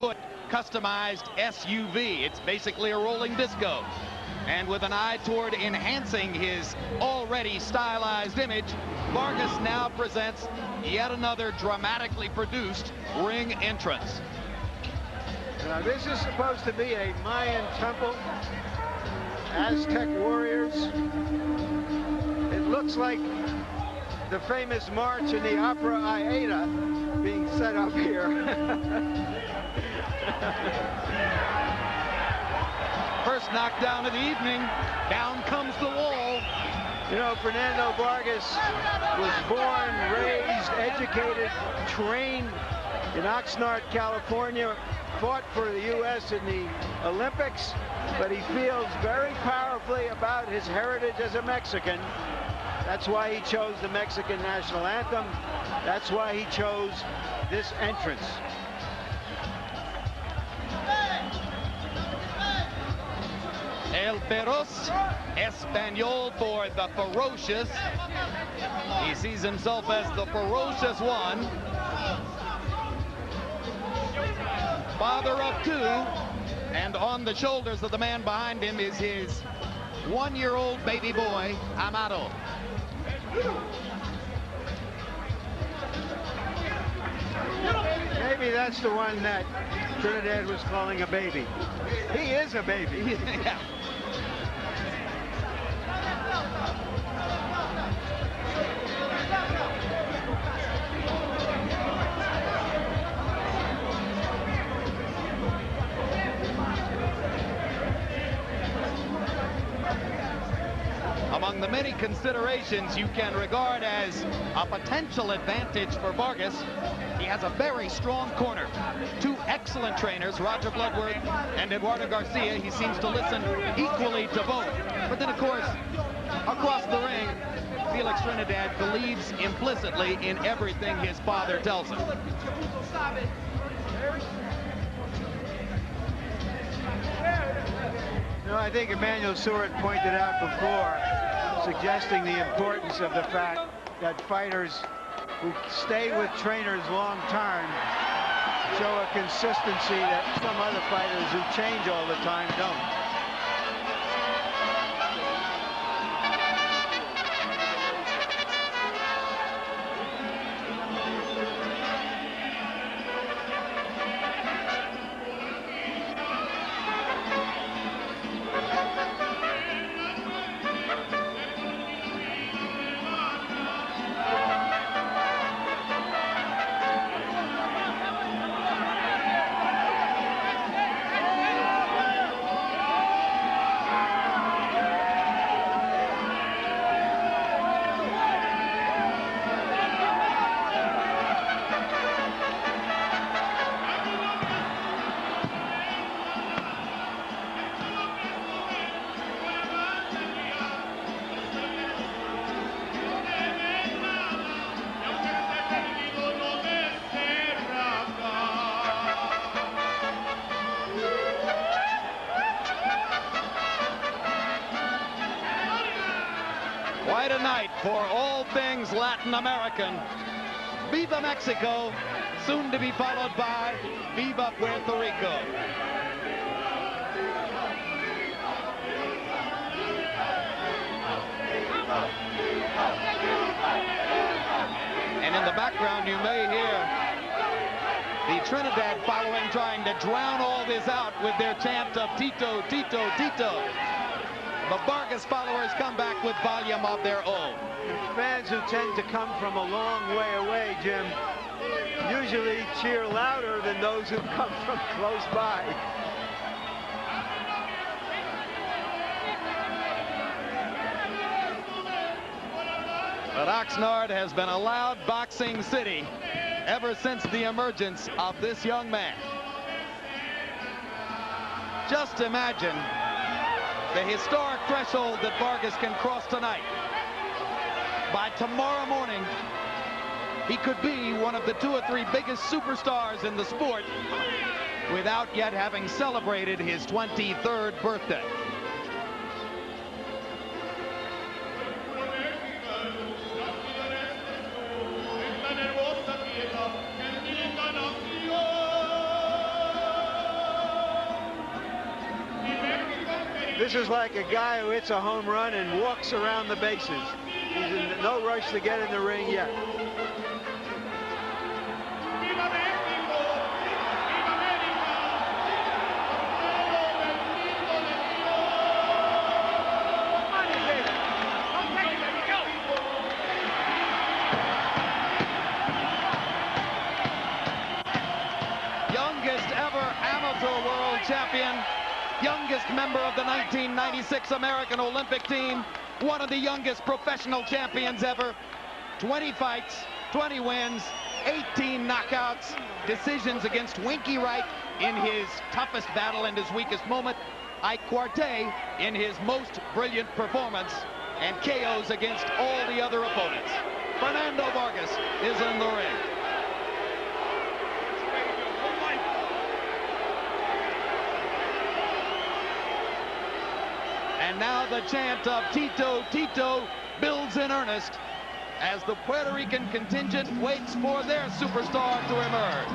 customized SUV. It's basically a rolling disco. And with an eye toward enhancing his already stylized image, Vargas now presents yet another dramatically produced ring entrance. Now, this is supposed to be a Mayan temple, Aztec warriors. It looks like the famous march in the opera Aida being set up here. First knockdown of the evening. Down comes the wall. You know, Fernando Vargas was born, raised, educated, trained in Oxnard, California, fought for the U.S. in the Olympics, but he feels very powerfully about his heritage as a Mexican. That's why he chose the Mexican national anthem. That's why he chose this entrance. El Feroz, Espanol for the ferocious. He sees himself as the ferocious one. Father of two, and on the shoulders of the man behind him is his one-year-old baby boy, Amado. Maybe that's the one that Trinidad was calling a baby. He is a baby. Yeah. Among the many considerations you can regard as a potential advantage for Vargas, he has a very strong corner. Two excellent trainers, Roger Bloodworth and Eduardo Garcia. He seems to listen equally to both. But then, of course, across the ring, Felix Trinidad believes implicitly in everything his father tells him. No, I think Emmanuel Seward pointed out before, suggesting the importance of the fact that fighters who stay with trainers long term show a consistency that some other fighters who change all the time don't. Quite a night for all things Latin American. Viva Mexico, soon to be followed by Viva Puerto Rico. And in the background you may hear the Trinidad following trying to drown all this out with their chant of Tito, Tito, Tito. The Vargas followers come back with volume of their own. Fans who tend to come from a long way away, Jim, usually cheer louder than those who come from close by. But Oxnard has been a loud boxing city ever since the emergence of this young man. Just imagine the historic threshold that Vargas can cross tonight. By tomorrow morning, he could be one of the 2 or 3 biggest superstars in the sport without yet having celebrated his 23rd birthday. This is like a guy who hits a home run and walks around the bases. He's in no rush to get in the ring yet. Youngest ever amateur world champion. Youngest member of the 1996 American Olympic team, one of the youngest professional champions ever. 20 fights, 20 wins, 18 knockouts, decisions against Winky Wright in his toughest battle and his weakest moment, Ike Quartey in his most brilliant performance, and KOs against all the other opponents. Fernando Vargas is in the ring. And now the chant of Tito, Tito builds in earnest as the Puerto Rican contingent waits for their superstar to emerge.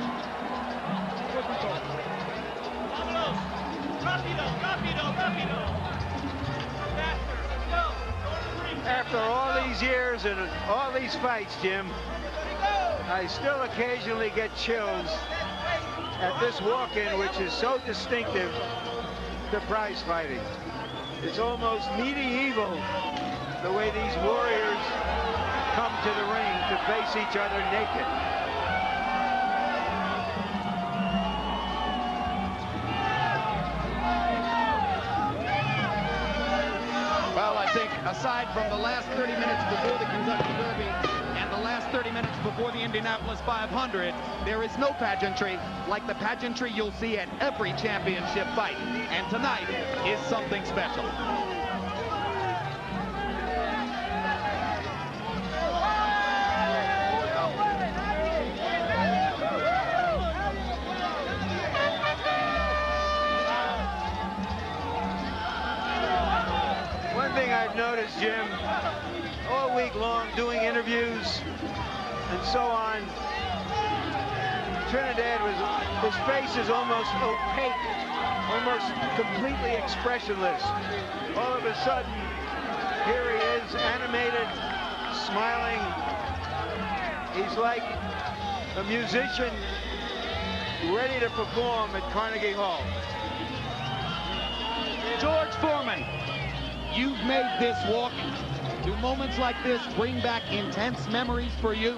After all these years and all these fights, Jim, I still occasionally get chills at this walk-in, which is so distinctive to prize fighting. It's almost medieval, the way these warriors come to the ring to face each other naked. Well, I think aside from the last 30 minutes before the Kentucky Derby and the last 30 minutes before the Indianapolis 500, there is no pageantry like the pageantry you'll see at every championship fight. And tonight is something special. One thing I've noticed, Jim, all week long doing interviews and so on, Trinidad his face is almost opaque, almost completely expressionless. All of a sudden, here he is, animated, smiling. He's like a musician ready to perform at Carnegie Hall. George Foreman, you've made this walk. Do moments like this bring back intense memories for you?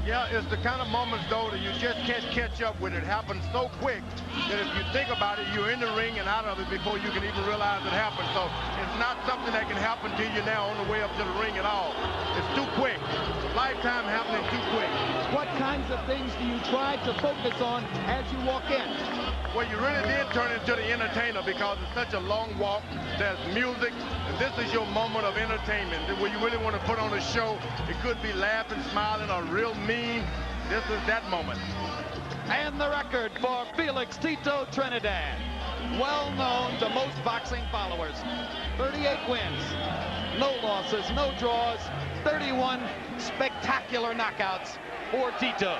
Yeah, it's the kind of moments, though, that you just can't catch up with. It happens so quick that if you think about it, you're in the ring and out of it before you can even realize it happened. So it's not something that can happen to you now on the way up to the ring at all. It's too quick. Lifetime happening too quick. What kinds of things do you try to focus on as you walk in? Well, you really did turn into the entertainer because it's such a long walk. There's music, and this is your moment of entertainment where you really want to put on a show. It could be laughing, smiling, or real mean. This is that moment. And the record for Felix Tito Trinidad, well known to most boxing followers. 38 wins, no losses, no draws, 31 spectacular knockouts for Tito.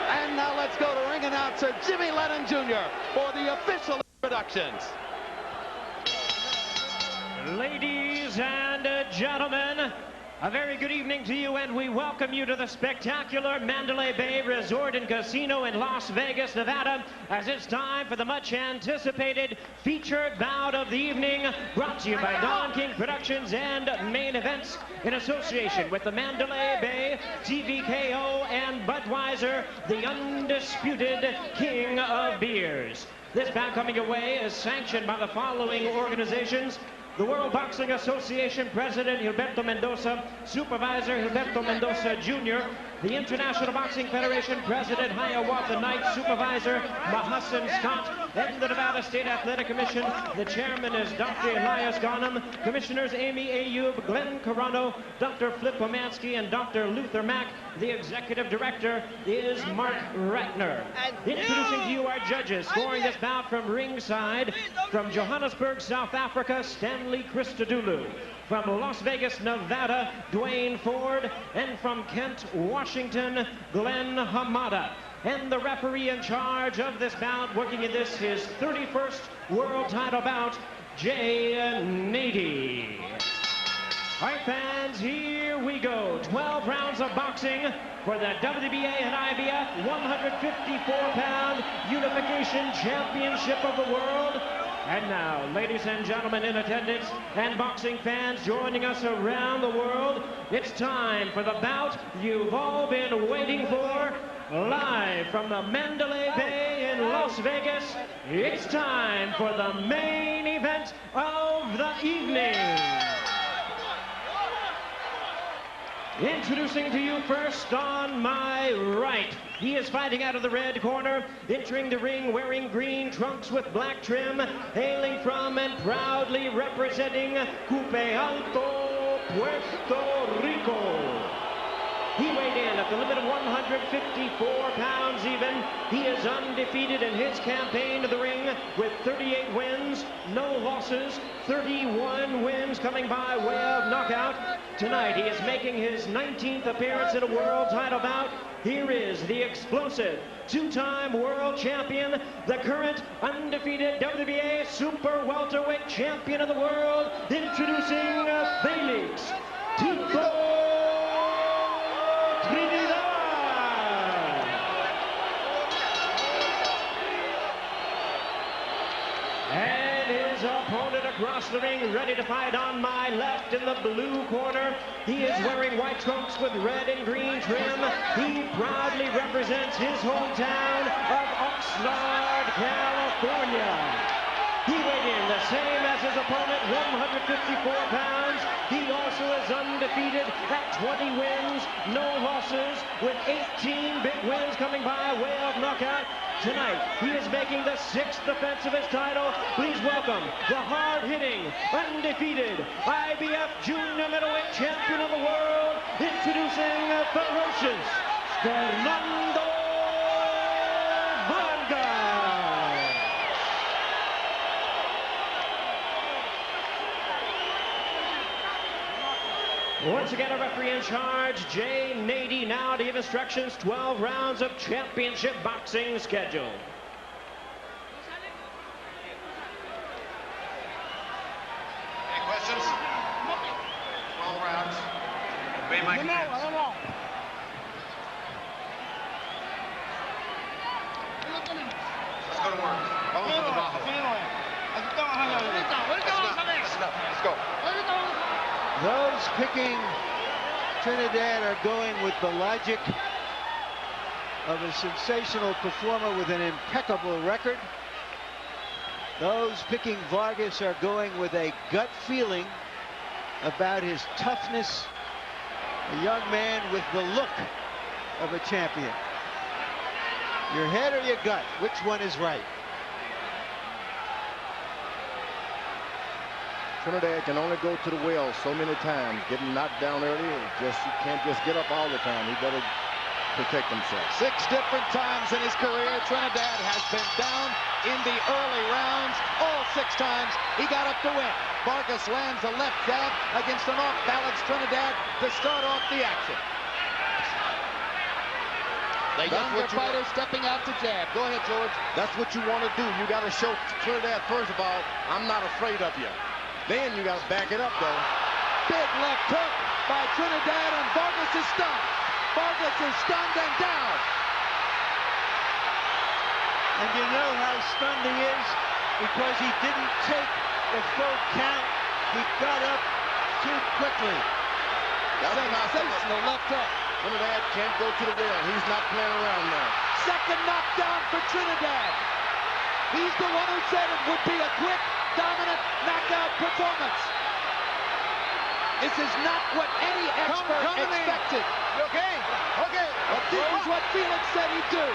And now let's go to ring announcer Jimmy Lennon Jr. for the official introductions. Ladies and gentlemen, a very good evening to you, and we welcome you to the spectacular Mandalay Bay Resort and Casino in Las Vegas, Nevada, as it's time for the much anticipated featured bout of the evening, brought to you by Don King Productions and Main Events in association with the Mandalay Bay, TVKO, and Budweiser, the undisputed king of beers. This bout coming your way is sanctioned by the following organizations: the World Boxing Association President Gilberto Mendoza, Supervisor Gilberto Mendoza Jr., the International Boxing Federation President Hiawatha Knight, Supervisor Mahassan Scott, and the Nevada State Athletic Commission. The chairman is Dr. Elias Ghanem, Commissioners Amy Ayub, Glenn Carano, Dr. Flip Pomansky, and Dr. Luther Mack. The executive director is Mark Ratner. Introducing to you our judges, scoring this bout from ringside, from Johannesburg, South Africa, Stanley Christodoulou. From Las Vegas, Nevada, Dwayne Ford. And from Kent, Washington, Glenn Hamada. and the referee in charge of this bout, working in this his 31st world title bout, Jay Nady. All right, fans, here we go. 12 rounds of boxing for the WBA and IBF 154-pound Unification Championship of the World. And now, ladies and gentlemen in attendance and boxing fans joining us around the world, it's time for the bout you've all been waiting for. Live from the Mandalay Bay in Las Vegas, it's time for the main event of the evening. Introducing to you first on my right, he is fighting out of the red corner, entering the ring wearing green trunks with black trim, hailing from and proudly representing Cupe Alto, Puerto Rico. He weighed in at the limit of 154 pounds even. He is undefeated in his campaign to the ring with 38 wins, no losses, 31 wins coming by way of knockout. Tonight he is making his 19th appearance in a world title bout. Here is the explosive two-time world champion, the current undefeated WBA super welterweight champion of the world, introducing Felix Tito Trinidad. And his opponent across the ring, ready to fight on my left in the blue corner. He is wearing white trunks with red and green trim. He proudly represents his hometown of Oxnard, California. He weighed in the same as his opponent, 154 pounds. He also is undefeated at 20 wins, no losses, with 18 big wins coming by way of knockout. Tonight, he is making the 6th defense of his title. Please welcome the hard-hitting, undefeated IBF junior middleweight champion of the world, introducing ferocious Fernando Vargas. Once again, a referee in charge, Jay Nady, now to give instructions. 12 rounds of championship boxing scheduled. Any questions? 12 rounds. Obey my commands. Let's go to work. Vamos a trabajo. Let's go. Those picking Trinidad are going with the logic of a sensational performer with an impeccable record. Those picking Vargas are going with a gut feeling about his toughness. A young man with the look of a champion. Your head or your gut? Which one is right? Trinidad can only go to the well so many times. Getting knocked down early, you can't just get up all the time. He better protect himself. 6 different times in his career, Trinidad has been down in the early rounds. All 6 times he got up to win. Vargas lands a left jab against an off-balance Trinidad to start off the action. The younger fighter stepping out to jab. Go ahead, George. That's what you want to do. You got to show Trinidad, first of all, I'm not afraid of you. Then you got to back it up, though. Big left hook by Trinidad, and Vargas is stunned. Vargas is stunned and down. And you know how stunned he is? Because he didn't take the full count. He got up too quickly. Sensational left hook. Trinidad can't go to the well. He's not playing around now. Second knockdown for Trinidad. He's the one who said it would be a quick, dominant knockout performance. This is not what any expert expected. Okay. But this is what Felix said he'd do.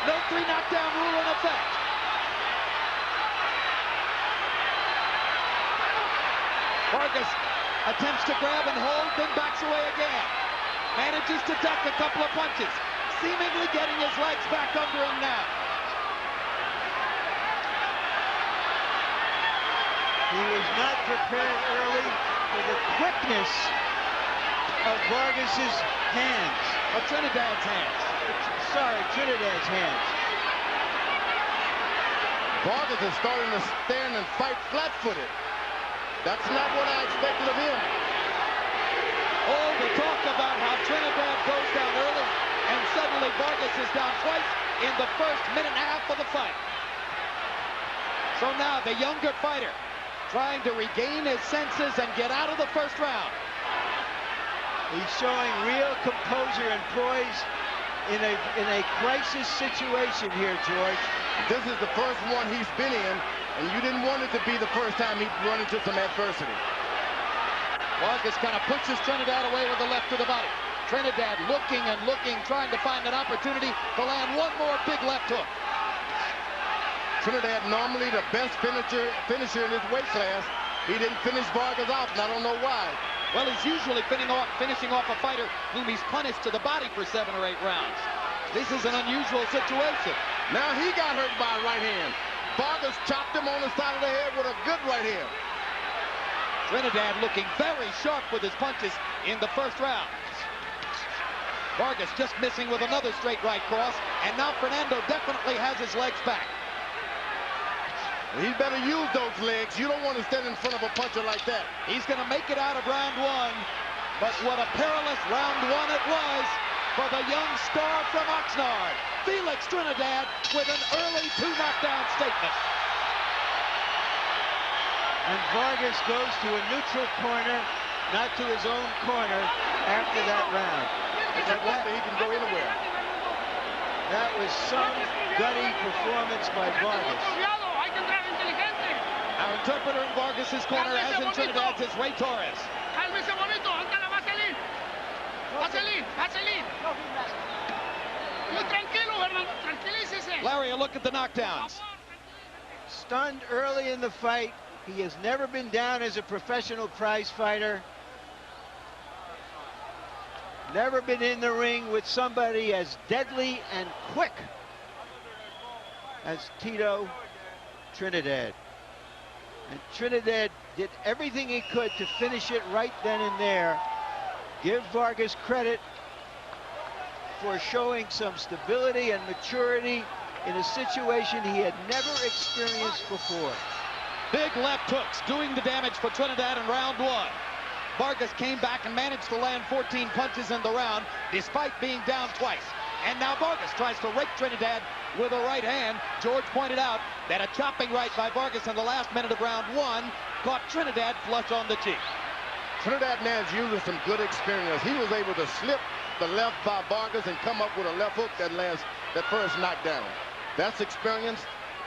No 3 knockdown rule in effect. Vargas attempts to grab and hold, then backs away again. Manages to duck a couple of punches, seemingly getting his legs back under him now. He was not prepared early for the quickness of Vargas's hands. Of Trinidad's hands. It's so are in Trinidad's hands. Vargas is starting to stand and fight flat-footed. That's not what I expected of him. All the talk about how Trinidad goes down early, and suddenly Vargas is down twice in the first minute and a half of the fight. So now the younger fighter trying to regain his senses and get out of the first round. He's showing real composure and poise in a crisis situation here, George. This is the first one he's been in, and you didn't want it to be the first time he'd run into some adversity. Vargas kind of pushes Trinidad away with the left to the body. Trinidad looking and looking, trying to find an opportunity to land one more big left hook. Trinidad normally the best finisher in his weight class. He didn't finish Vargas off, and I don't know why. Well, he's usually finishing off a fighter whom he's punished to the body for 7 or 8 rounds. This is an unusual situation. Now he got hurt by a right hand. Vargas chopped him on the side of the head with a good right hand. Trinidad looking very sharp with his punches in the first round. Vargas just missing with another straight right cross, and now Fernando definitely has his legs back. He better use those legs. You don't want to stand in front of a puncher like that. He's going to make it out of round 1, but what a perilous round 1 it was for the young star from Oxnard, Felix Trinidad, with an early 2 knockdown statement. And Vargas goes to a neutral corner, not to his own corner after that round. It's a wonder he can go anywhere. That was some gutty performance by Vargas. Our interpreter in Vargas's corner, as in Trinidad's, is Ray Torres. Larry, a look at the knockdowns. Stunned early in the fight. He has never been down as a professional prize fighter. Never been in the ring with somebody as deadly and quick as Tito Trinidad. And Trinidad did everything he could to finish it right then and there. Give Vargas credit for showing some stability and maturity in a situation he had never experienced before. Big left hooks doing the damage for Trinidad in round 1. Vargas came back and managed to land 14 punches in the round despite being down twice. And now Vargas tries to rake Trinidad with a right hand. George pointed out that a chopping right by Vargas in the last minute of round 1 caught Trinidad flush on the cheek. Trinidad man's using some good experience. He was able to slip the left by Vargas and come up with a left hook that lands that first knockdown. That's experience,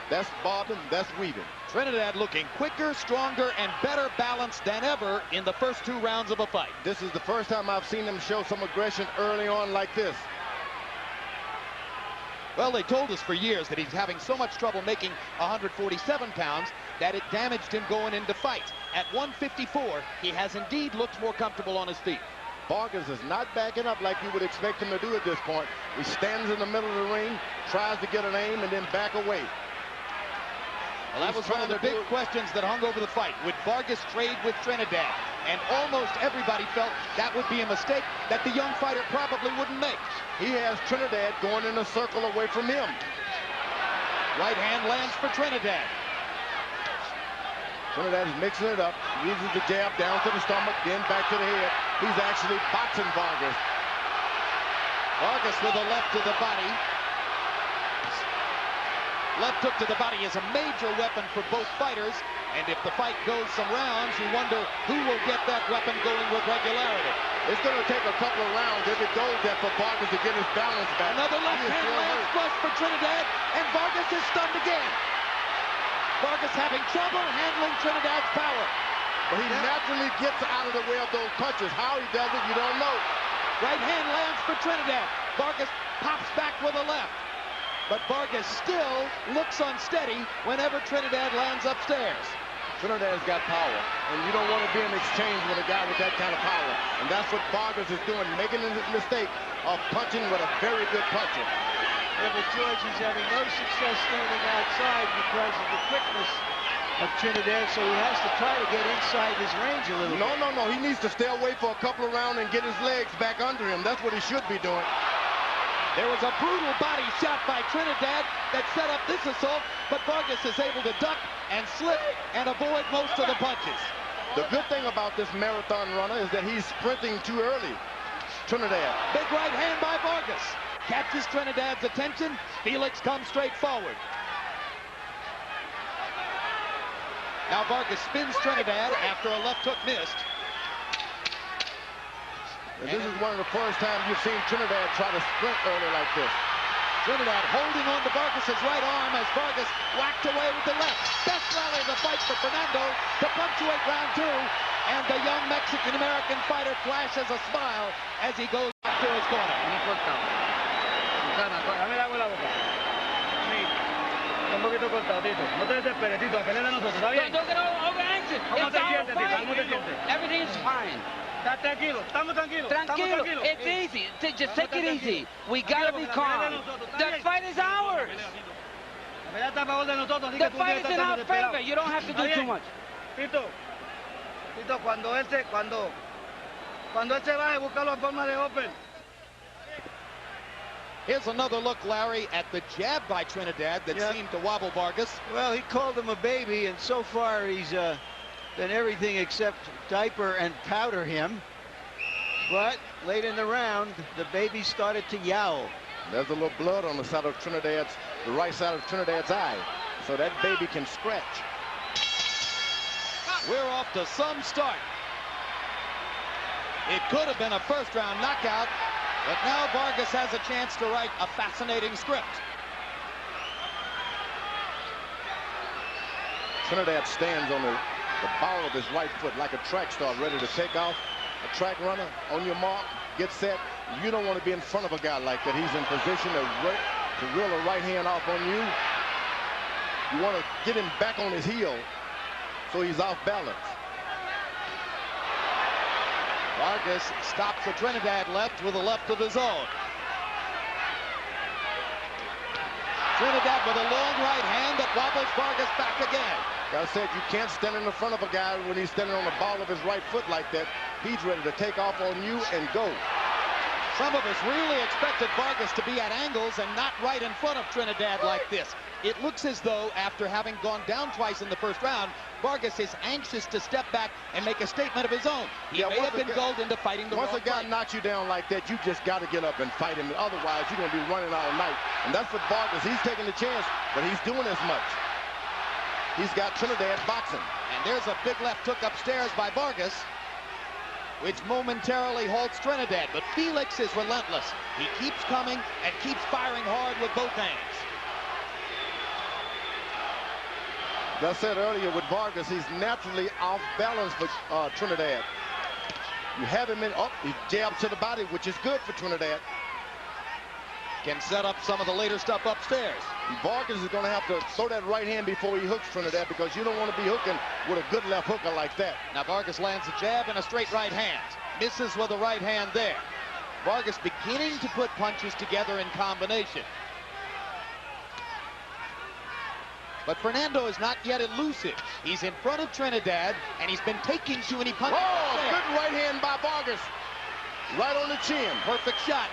that's bobbing, that's weaving. Trinidad looking quicker, stronger, and better balanced than ever in the first 2 rounds of a fight. This is the first time I've seen him show some aggression early on like this. Well, they told us for years that he's having so much trouble making 147 pounds that it damaged him going into fights. At 154, he has indeed looked more comfortable on his feet. Vargas is not backing up like you would expect him to do at this point. He stands in the middle of the ring, tries to get an aim, and then back away. Well, that was one of the big questions that hung over the fight. Would Vargas trade with Trinidad? And almost everybody felt that would be a mistake that the young fighter probably wouldn't make. He has Trinidad going in a circle away from him. Right hand lands for Trinidad. Trinidad is mixing it up, uses the jab down to the stomach, then back to the head. He's actually boxing Vargas. Vargas with a left to the body. Left hook to the body is a major weapon for both fighters, and if the fight goes some rounds, you wonder who will get that weapon going with regularity. It's going to take a couple of rounds if it goes there for Vargas to get his balance back. Another left hand lands flush for Trinidad, and Vargas is stunned again. Vargas having trouble handling Trinidad's power. But he naturally gets out of the way of those punches. How he does it, you don't know. Right hand lands for Trinidad. Vargas pops back with a left. But Vargas still looks unsteady whenever Trinidad lands upstairs. Trinidad's got power, and you don't want to be in exchange with a guy with that kind of power. And that's what Vargas is doing, making the mistake of punching with a very good puncher. Yeah, but George, he's having no success standing outside because of the quickness of Trinidad, so he has to try to get inside his range a little bit. No. He needs to stay away for a couple of rounds and get his legs back under him. That's what he should be doing. There was a brutal body shot by Trinidad that set up this assault, but Vargas is able to duck and slip and avoid most of the punches. The good thing about this marathon runner is that he's sprinting too early. Trinidad. Big right hand by Vargas. Catches Trinidad's attention. Felix comes straight forward. Now Vargas spins Trinidad after a left hook missed. And this is one of the first times you've seen Trinidad try to sprint early like this. Trinidad holding on to Vargas's right arm as Vargas whacked away with the left. Best rally of the fight for Fernando to punctuate round 2. And the young Mexican-American fighter flashes a smile as he goes back to his corner. Un poquito cortado, Tito. No te desesperes, Tito. La pelea de nosotros, ¿está bien? Don't get over anxious. ¿Cómo It's te our sientes, Tito? ¿Cómo te fight. sientes? Everything's fine. Está tranquilo, estamos tranquilos. Tranquilo. It's easy. Just take it easy. We gotta be calm. The fight is ours. La pelea está a favor de nosotros, así The que tú fight tienes is que in estar our desesperado. favor. You don't have to do too much. Tito, cuando él se baje, busca la forma de open. Here's another look, Larry, at the jab by Trinidad that seemed to wobble Vargas. Well, he called him a baby, and so far he's done everything except diaper and powder him. But late in the round, the baby started to yowl. There's a little blood on the side of the right side of Trinidad's eye. So that baby can scratch. We're off to some start. It could have been a first-round knockout, but now Vargas has a chance to write a fascinating script. Trinidad stands on the ball of his right foot like a track star ready to take off. A track runner, on your mark, get set. You don't want to be in front of a guy like that. He's in position to reel a right hand off on you. You want to get him back on his heel so he's off balance. Vargas stops the Trinidad left with a left of his own. Trinidad with a long right hand that wobbles Vargas back again. Like I said, you can't stand in the front of a guy when he's standing on the ball of his right foot like that. He's ready to take off on you and go. Some of us really expected Vargas to be at angles and not right in front of Trinidad like this. It looks as though, after having gone down twice in the first round, Vargas is anxious to step back and make a statement of his own. He may have been gulled into fighting the wrong Once a guy fight. knocks you down like that, you just got to get up and fight him. Otherwise, you're going to be running all night. And that's what Vargas, he's taking the chance, but he's doing as much. He's got Trinidad boxing. And there's a big left hook upstairs by Vargas, which momentarily halts Trinidad. But Felix is relentless. He keeps coming and keeps firing hard with both hands. As I said earlier, with Vargas, he's naturally off balance for Trinidad. You have him in, he jabs to the body, which is good for Trinidad. Can set up some of the later stuff upstairs. Vargas is going to have to throw that right hand before he hooks Trinidad, because you don't want to be hooking with a good left hooker like that. Now Vargas lands a jab and a straight right hand. Misses with a right hand there. Vargas beginning to put punches together in combination. But Fernando is not yet elusive. He's in front of Trinidad, and he's been taking too many punches. Oh, good right hand by Vargas. Right on the chin. Perfect shot.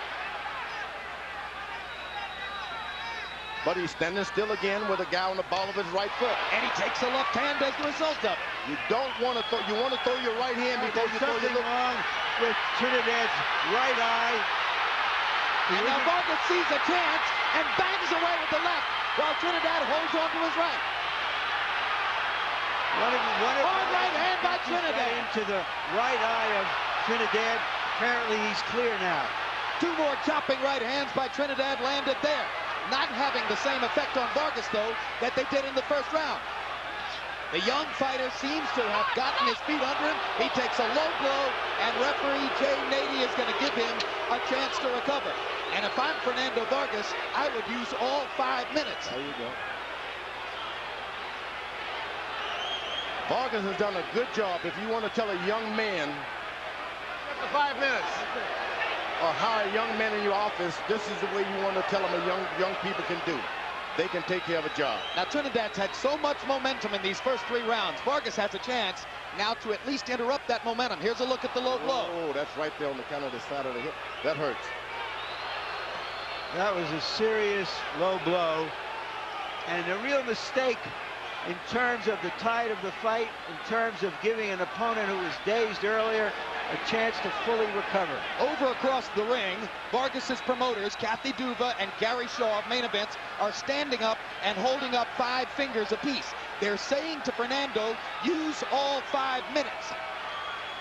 But he's standing still again with a guy on the ball of his right foot. And he takes a left hand as a result of it. You don't want to throw, you want to throw your right hand before you throw your Something wrong with Trinidad's right eye. And now Vargas sees a chance and bangs away with the left, while Trinidad holds on to his right. Hard right hand by Trinidad. Into the right eye of Trinidad. Apparently he's clear now. Two more chopping right hands by Trinidad landed there. Not having the same effect on Vargas, though, that they did in the first round. The young fighter seems to have gotten his feet under him. He takes a low blow, and referee Jay Nady is going to give him a chance to recover. And if I'm Fernando Vargas, I would use all 5 minutes. There you go. Vargas has done a good job. If you want to tell a young man, After 5 minutes. or hire a young man in your office, this is the way you want to tell them young people can do. They can take care of a job. Now Trinidad's had so much momentum in these first 3 rounds. Vargas has a chance now to at least interrupt that momentum. Here's a look at the low blow. Oh, that's right there on the kind of the side of the hip. That hurts. That was a serious low blow, and a real mistake in terms of the tide of the fight, in terms of giving an opponent who was dazed earlier a chance to fully recover. Over across the ring, Vargas's promoters, Kathy Duva and Gary Shaw of Main Events, are standing up and holding up 5 fingers apiece. They're saying to Fernando, use all 5 minutes.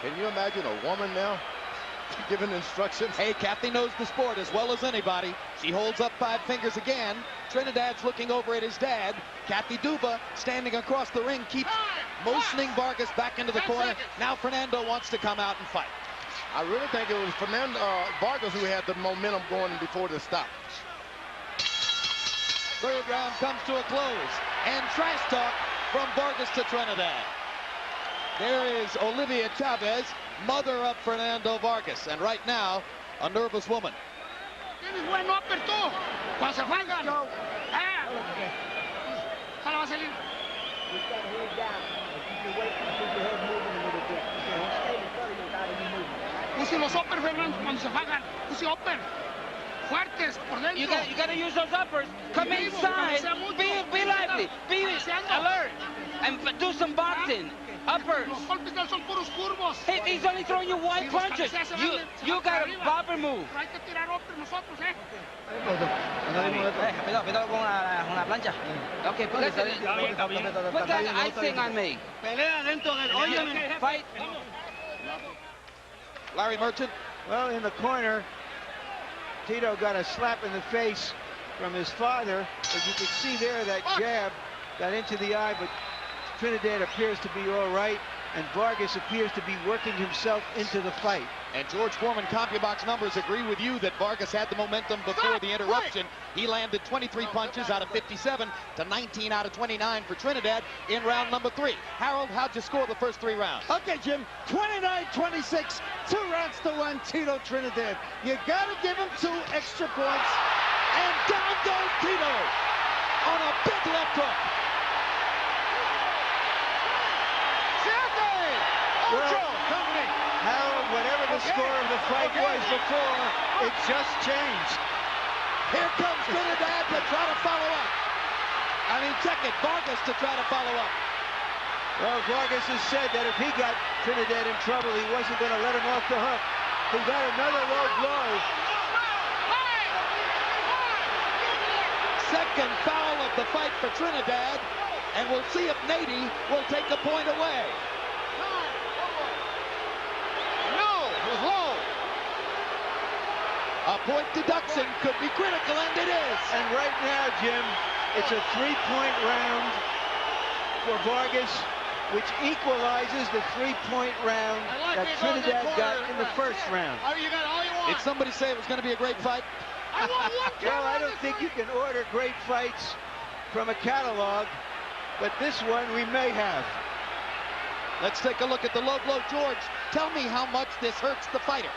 Can you imagine a woman now giving instructions? Hey, Kathy knows the sport as well as anybody. She holds up 5 fingers again. Trinidad's looking over at his dad. Kathy Duva, standing across the ring, keeps motioning Vargas back into the corner. Now Fernando wants to come out and fight. I really think it was Vargas who had the momentum going before the stop. Third round comes to a close. And trash talk from Vargas to Trinidad. There is Olivia Chavez, mother of Fernando Vargas. And right now, a nervous woman. Tienes buen upper tú. Cuando se juegan. Jala vaselina. Use los uppers, Fernando, cuando se juegan. Use upper. Fuertes por dentro. You gotta use those uppers. Come inside. Be lively. Be alert. And do some boxing. Uppers. Los golpes de él son puros curvos. He's only throwing you wide punches. You got a bobber move. Hay que tirar upper nosotros, Cuidado con la plancha. Okay, put that icing on me. Pelea dentro del... Óyeme. Fight. Larry Merchant. Well, in the corner, Tito got a slap in the face from his father, but you can see there that jab got into the eye, but Trinidad appears to be all right, and Vargas appears to be working himself into the fight. And George Foreman CompuBox numbers agree with you that Vargas had the momentum before the interruption. He landed 23 punches out of 57 to 19 out of 29 for Trinidad in round number 3. Harold, how'd you score the first 3 rounds? Okay, Jim, 29-26, 2 rounds to 1, Tito Trinidad. You gotta give him 2 extra points, and down goes Tito on a big left hook. Well, Harold, whatever the score of the fight was before, it just changed. Here comes Trinidad to try to follow up. Check it, Vargas to try to follow up. Well, Vargas has said that if he got Trinidad in trouble, he wasn't going to let him off the hook. He got another low blow. Second foul of the fight for Trinidad, and we'll see if Nady will take a point away. A point deduction could be critical, and it is. And right now, Jim, it's a 3-point round for Vargas, which equalizes the 3-point round that Trinidad got in the first round. You got all you want. Did somebody say it was going to be a great fight? Well, I don't think you can order great fights from a catalog, but this one we may have. Let's take a look at the low blow. George, tell me how much this hurts the fighter.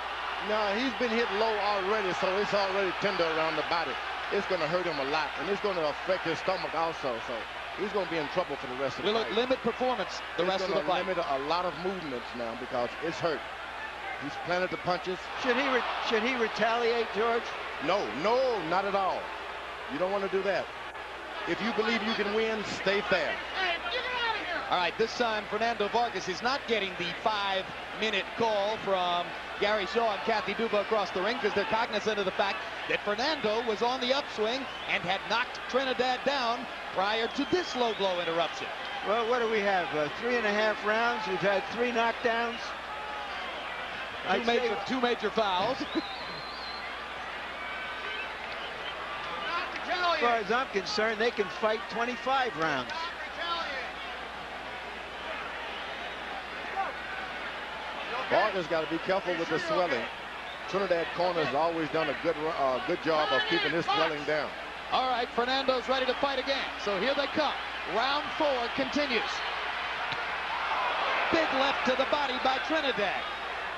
No, he's been hit low already, so it's already tender around the body. It's going to hurt him a lot, and it's going to affect his stomach also, so he's going to be in trouble for the rest of the fight. Limit performance the rest of the fight. Limit a lot of movements now because it's hurt. He's planted the punches. Should he retaliate, George? No, not at all. You don't want to do that. If you believe you can win, stay fair. All right, this time Fernando Vargas is not getting the 5-minute call from Gary Shaw and Kathy Duva across the ring because they're cognizant of the fact that Fernando was on the upswing and had knocked Trinidad down prior to this low blow interruption. Well, what do we have? 3.5 rounds. We've had 3 knockdowns. Two major fouls. As far as I'm concerned, they can fight 25 rounds. Vargas got to be careful with the swelling. Trinidad corner has always done a good job of keeping his swelling down. All right, Fernando's ready to fight again. So here they come. Round 4 continues. Big left to the body by Trinidad.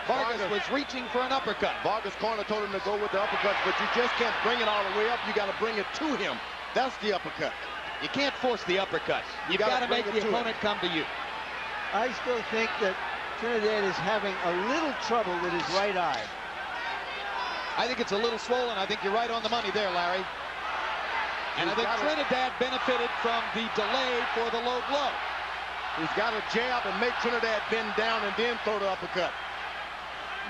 Vargas was reaching for an uppercut. Vargas' corner told him to go with the uppercut, but you just can't bring it all the way up. You got to bring it to him. That's the uppercut. You can't force the uppercut. You've got to make the opponent come to you. I still think that Trinidad is having a little trouble with his right eye. I think it's a little swollen. I think you're right on the money there, Larry. And I think Trinidad benefited from the delay for the low blow. He's got to jab and make Trinidad bend down and then throw the uppercut.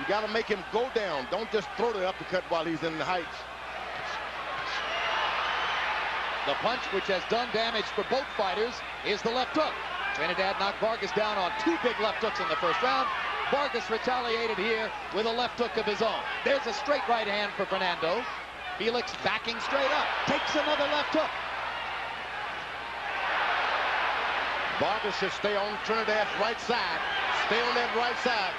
You got to make him go down. Don't just throw the uppercut while he's in the heights. The punch, which has done damage for both fighters, is the left hook. Trinidad knocked Vargas down on 2 big left hooks in the first round. Vargas retaliated here with a left hook of his own. There's a straight right hand for Fernando. Felix backing straight up, takes another left hook. Vargas should stay on Trinidad's right side. Stay on that right side.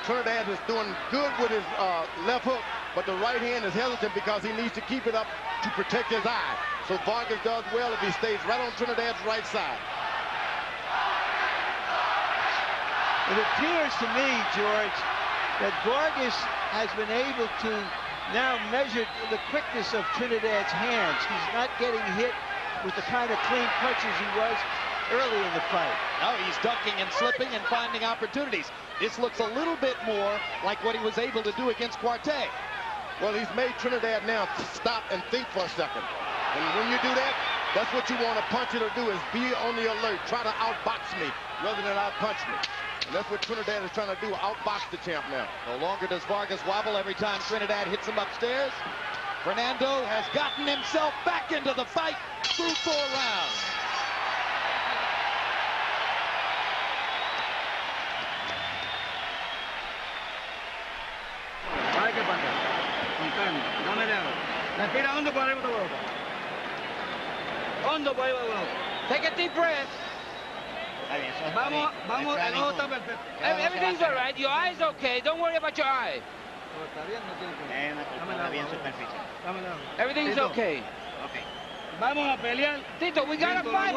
Trinidad is doing good with his left hook, but the right hand is hesitant because he needs to keep it up to protect his eye. So Vargas does well if he stays right on Trinidad's right side. It appears to me, George, that Vargas has been able to now measure the quickness of Trinidad's hands. He's not getting hit with the kind of clean punches he was early in the fight. Now he's ducking and slipping and finding opportunities. This looks a little bit more like what he was able to do against Cuarte. Well, he's made Trinidad now stop and think for a second. And when you do that, that's what you want a puncher to do, is be on the alert. Try to outbox me rather than outpunch me. And that's what Trinidad is trying to do, outbox the champ now. No longer does Vargas wobble every time Trinidad hits him upstairs. Fernando has gotten himself back into the fight through 4 rounds. Take a deep breath. Everything's all right. Your eye's okay. Don't worry about your eye. Everything's okay. Tito, we got to fight.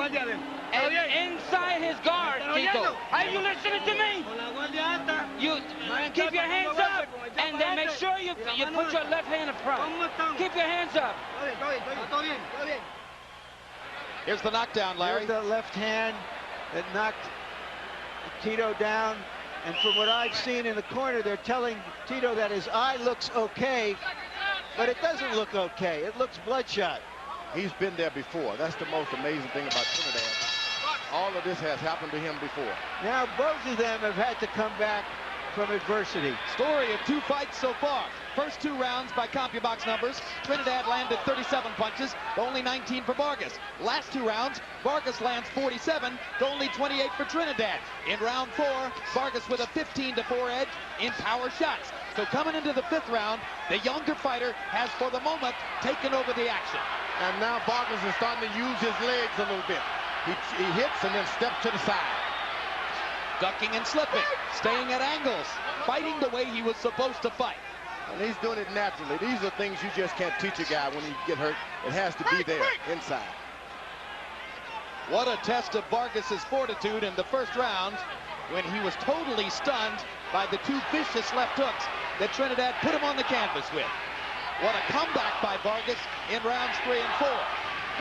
And inside his guard, Tito. Are you listening to me? You keep your hands up and then make sure you put your left hand in front. Keep your hands up. Here's the knockdown, Larry. Here's the left hand that knocked Tito down. And from what I've seen in the corner, they're telling Tito that his eye looks okay, but it doesn't look okay. It looks bloodshot. He's been there before. That's the most amazing thing about Trinidad. All of this has happened to him before. Now both of them have had to come back from adversity. Story of 2 fights so far. First 2 rounds by CompuBox numbers, Trinidad landed 37 punches to only 19 for Vargas. Last 2 rounds, Vargas lands 47 to only 28 for Trinidad. In round 4, Vargas with a 15-4 edge in power shots. So coming into the 5th round, the younger fighter has, for the moment, taken over the action. And now Vargas is starting to use his legs a little bit. He hits and then steps to the side. Ducking and slipping, staying at angles, fighting the way he was supposed to fight. And he's doing it naturally. These are things you just can't teach a guy when he get hurt. It has to be there, inside. What a test of Vargas's fortitude in the first round when he was totally stunned by the 2 vicious left hooks that Trinidad put him on the canvas with. What a comeback by Vargas in rounds 3 and 4.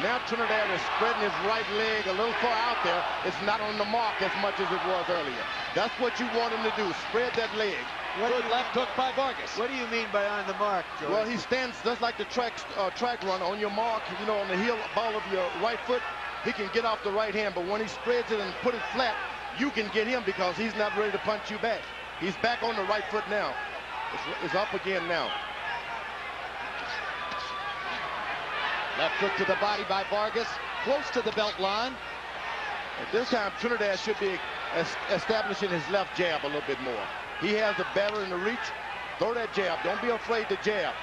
Now Trinidad is spreading his right leg a little far out there. It's not on the mark as much as it was earlier. That's what you want him to do, spread that leg. Good left hook by Vargas. What do you mean by on the mark, George? Well, he stands just like the track run on your mark, you know, on the heel ball of your right foot. He can get off the right hand, but when he spreads it and put it flat, you can get him because he's not ready to punch you back. He's back on the right foot now. It's up again now. Left hook to the body by Vargas, close to the belt line. At this time, Trinidad should be establishing his left jab a little bit more. He has the better in the reach. Throw that jab. Don't be afraid to jab.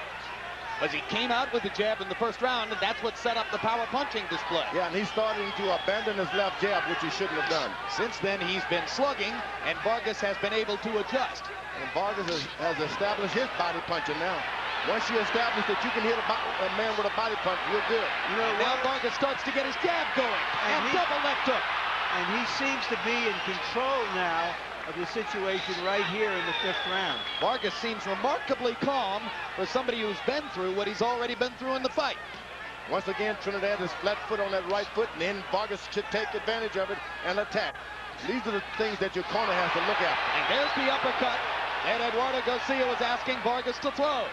Because he came out with the jab in the first round, and that's what set up the power punching display. Yeah, and he's starting to abandon his left jab, which he shouldn't have done. Since then, he's been slugging, and Vargas has been able to adjust. And Vargas has established his body punching now. Once you establish that you can hit a man with a body punch, you're good. You know, now Vargas starts to get his jab going, and double left hook. And he seems to be in control now of the situation right here in the 5th round. Vargas seems remarkably calm for somebody who's been through what he's already been through in the fight. Once again, Trinidad is flat foot on that right foot, and then Vargas should take advantage of it and attack. These are the things that your corner has to look at. And there's the uppercut And Eduardo Garcia was asking Vargas to throw.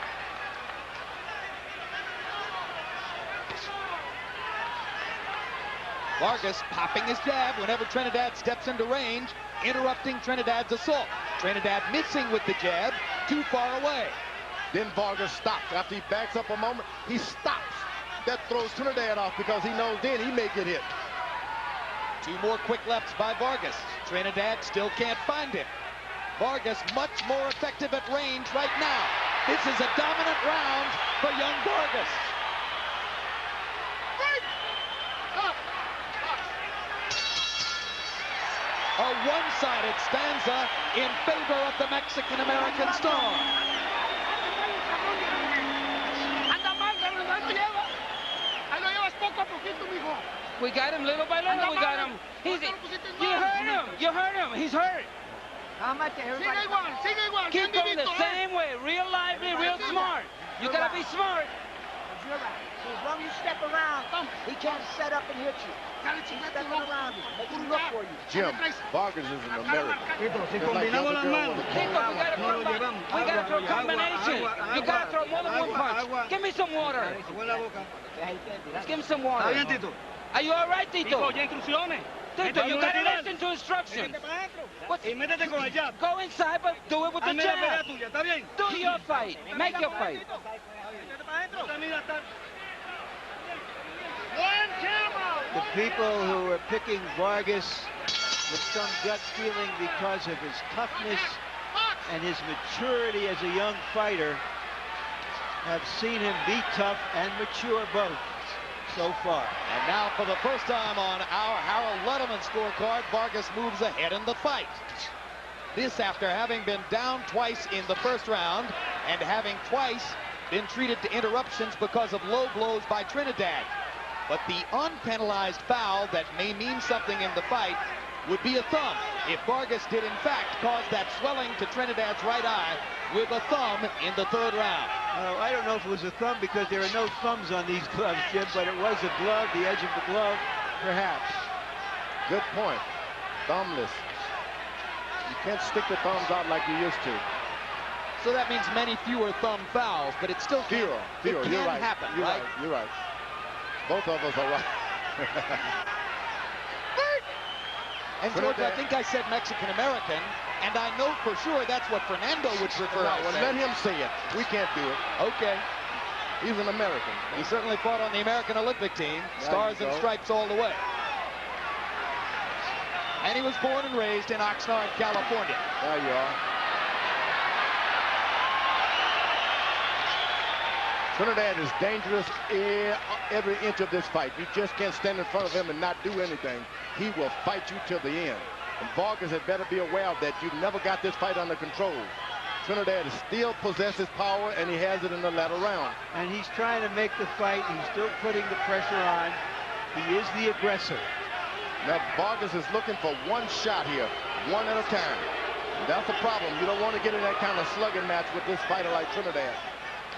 Vargas popping his jab whenever Trinidad steps into range, interrupting Trinidad's assault. Trinidad missing with the jab, too far away. Then Vargas stops. After he backs up a moment, he stops. That throws Trinidad off because he knows then he may get hit. 2 more quick lefts by Vargas. Trinidad still can't find him. Vargas much more effective at range right now. This is a dominant round for young Vargas. A one-sided stanza in favor of the Mexican-American star. We got him little by little. We got him. You hurt him. You hurt him. He's hurt. Keep going the same way. Real lively, real smart. You gotta be smart. You're right. So as long as you step around, he can't set up and hit you. Keep stepping around him. Make him look for you. Jim, Vargas is an American. Tito, we gotta come back. We gotta throw combination. You gotta throw more than one punch. Give me some water. Give him some water. Are you all right, Tito? Tito, you gotta listen to instructions. Go inside, but do it with the jab. Do your fight. Make your fight. The people who are picking Vargas with some gut feeling because of his toughness and his maturity as a young fighter have seen him be tough and mature both so far. And now for the first time on our Harold Letterman scorecard, Vargas moves ahead in the fight. This after having been down twice in the first round and having twice been treated to interruptions because of low blows by Trinidad. But the unpenalized foul that may mean something in the fight would be a thumb if Vargas did in fact cause that swelling to Trinidad's right eye with a thumb in the 3rd round. I don't know if it was a thumb because there are no thumbs on these gloves, Jim, but it was a glove, the edge of the glove, perhaps. Good point. Thumbless. You can't stick the thumbs out like you used to. So that means many fewer thumb fouls, but it still can, fewer. It can You're right. happen, You're right? You're right. Both of us are right. And George, I think I said Mexican-American, and I know for sure that's what Fernando would prefer. Well, let him say it. We can't do it. Okay. He's an American. He certainly fought on the American Olympic team. Stars and stripes all the way. And he was born and raised in Oxnard, California. There you are. Trinidad is dangerous every inch of this fight. You just can't stand in front of him and not do anything. He will fight you till the end. And Vargas had better be aware of that. You've never got this fight under control. Trinidad still possesses power, and he has it in the latter round. And he's trying to make the fight. He's still putting the pressure on. He is the aggressor. Now, Vargas is looking for one shot here, one at a time. That's the problem. You don't want to get in that kind of slugging match with this fighter like Trinidad.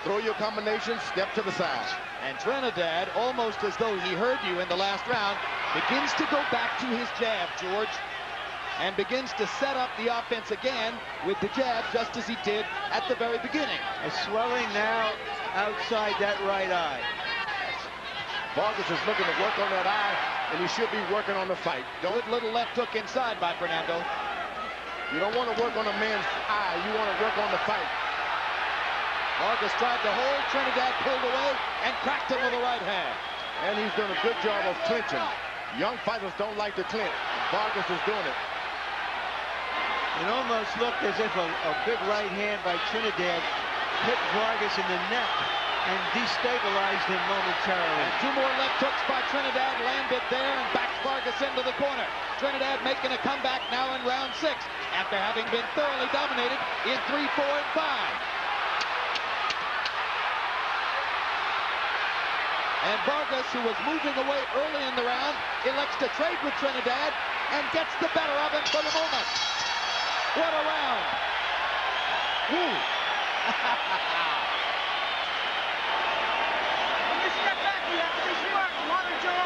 Throw your combination, step to the side. And Trinidad, almost as though he heard you in the last round, begins to go back to his jab, George, and begins to set up the offense again with the jab, just as he did at the very beginning. A swelling now outside that right eye. Vargas is looking to work on that eye, and he should be working on the fight. Good little left hook inside by Fernando. You don't want to work on a man's eye. You want to work on the fight. Vargas tried to hold. Trinidad pulled away and cracked him with the right hand. And he's done a good job of clinching. Young fighters don't like to clinch. Vargas is doing it. It almost looked as if a big right hand by Trinidad hit Vargas in the neck and destabilized him momentarily. And 2 more left hooks by Trinidad landed there and backed Vargas into the corner. Trinidad making a comeback now in round 6 after having been thoroughly dominated in 3, 4, and 5. And Vargas, who was moving away early in the round, elects to trade with Trinidad and gets the better of him for the moment. What a round. Woo. When you step back, you have to be smart. Water, Joe.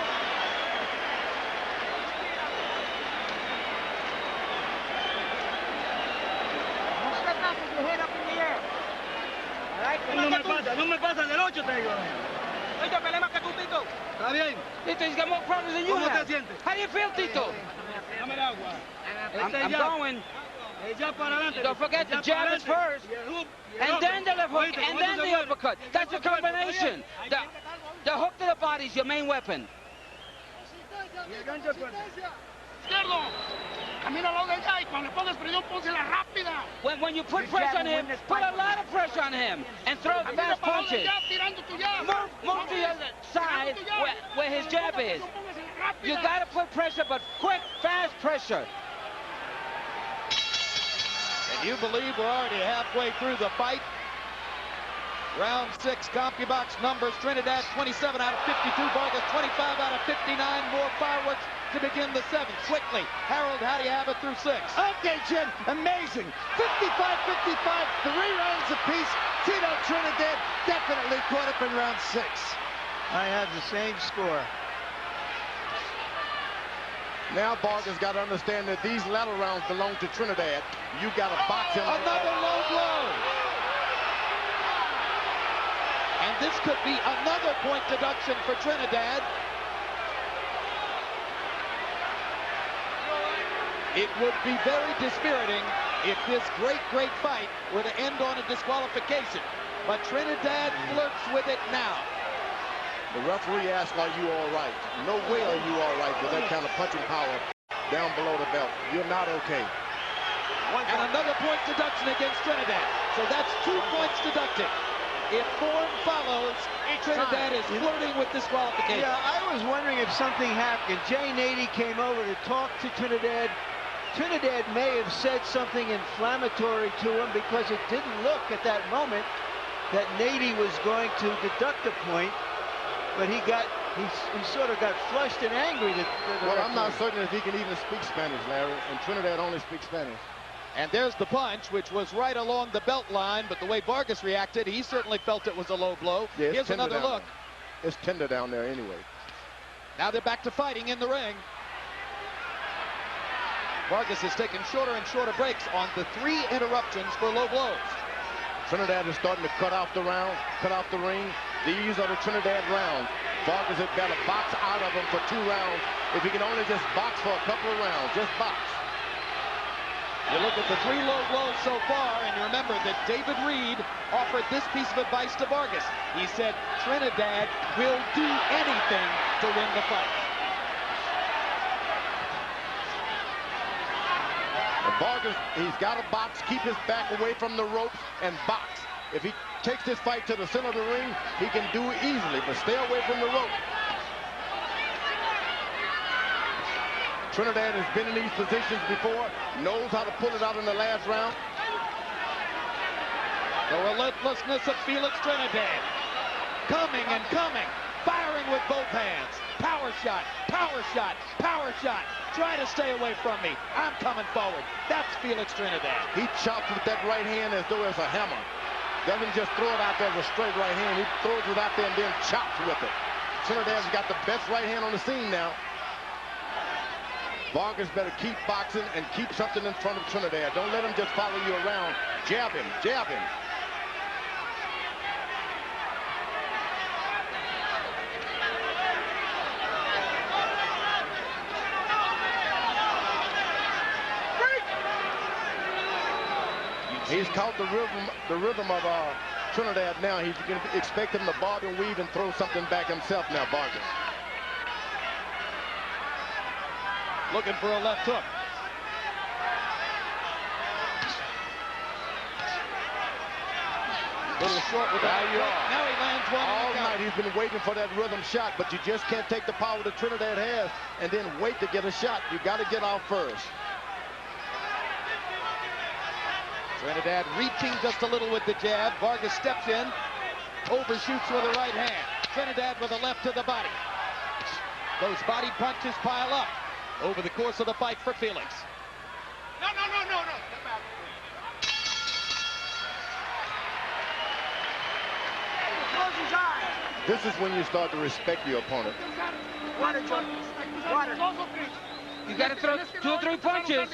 Don't step back with your no me pasa del 8, te digo. Oye, pelea más que tú, Tito. Está bien. Tito, he's got more problems than you ¿Cómo have. te sientes? How do you feel, Tito? Dame el agua. I'm going. Jab para adelante. Don't forget the jab is first. And then the left hook, and then the uppercut. That's a combination. The hook to the body is your main weapon. Izquierdo. Camina al lado de ella y cuando le pongas presión, pónsela rápida. When you put pressure on him, put a lot of pressure on him and throw fast punches. Move to your side where his jab is. You got to put pressure, but quick, fast pressure. And you believe we're already halfway through the fight. Round 6, CompuBox numbers: Trinidad 27 out of 52, Vargas 25 out of 59. More fireworks to begin the 7th. Quickly, Harold, how do you have it through 6? Okay, Jim, amazing. 55-55, 3 rounds apiece. Tito Trinidad definitely caught up in round 6. I have the same score. Now Vargas got to understand that these latter rounds belong to Trinidad. You got to box him. Another low blow. And this could be another point deduction for Trinidad. It would be very dispiriting if this great fight were to end on a disqualification. But Trinidad flirts with it now. The referee asked, are you all right? No way are you all right with that kind of punching power down below the belt. You're not okay. And another point deduction against Trinidad. So that's 2 points deducted. If form follows, Trinidad is flirting with disqualification. Yeah, I was wondering if something happened. Jay Nady came over to talk to Trinidad. Trinidad may have said something inflammatory to him because it didn't look at that moment that Nady was going to deduct a point, but he sort of got flushed and angry. Well, I'm not certain if he can even speak Spanish, Larry, and Trinidad only speaks Spanish. And there's the punch, which was right along the belt line, but the way Vargas reacted, he certainly felt it was a low blow. Yeah, here's another look. It's tender down there anyway. Now they're back to fighting in the ring. Vargas has taken shorter and shorter breaks on the 3 interruptions for low blows. Trinidad is starting to cut off the round, cut off the ring. These are the Trinidad rounds. Vargas has got to box out of them for 2 rounds. If he can only just box for a couple of rounds, just box. You look at the 3 low blows so far, and you remember that David Reed offered this piece of advice to Vargas. He said, Trinidad will do anything to win the fight. And Vargas, he's got to box, keep his back away from the ropes, and box. If he takes this fight to the center of the ring, he can do it easily, but stay away from the rope. Trinidad has been in these positions before, knows how to pull it out in the last round. The relentlessness of Felix Trinidad. Coming and coming, firing with both hands. Power shot, power shot, power shot. Try to stay away from me. I'm coming forward. That's Felix Trinidad. He chops with that right hand as though it's a hammer. Doesn't just throw it out there as a straight right hand. He throws it out there and then chops with it. Trinidad's got the best right hand on the scene now. Vargas better keep boxing and keep something in front of Trinidad. Don't let him just follow you around. Jab him, jab him. He's caught the rhythm of Trinidad now. He's going to expect him to bob and weave and throw something back himself now, Vargas. Looking for a left hook. Little short with that. Now he lands one. All night he's been waiting for that rhythm shot, but you just can't take the power that Trinidad has and then wait to get a shot. You got to get off first. Trinidad reaching just a little with the jab. Vargas steps in, overshoots with the right hand. Trinidad with a left to the body. Those body punches pile up over the course of the fight for Felix. No. Close his eyes. This is when you start to respect your opponent. Water. You got to throw 2 or 3 punches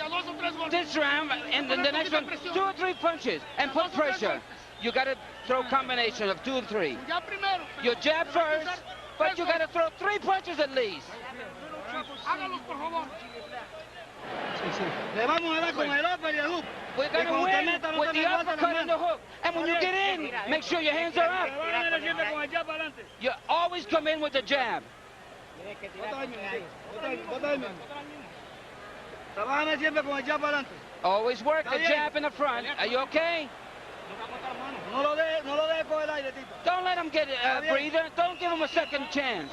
this round, and then the next one, 2 or 3 punches, and put pressure. You got to throw combination of 2 and 3. Your jab first, but you got to throw 3 punches at least. We're going to win with the uppercut and the hook. And when you get in, make sure your hands are up. You always come in with the jab. Always work the jab in the front. Are you okay? Don't let him get a breather. Don't give him a second chance.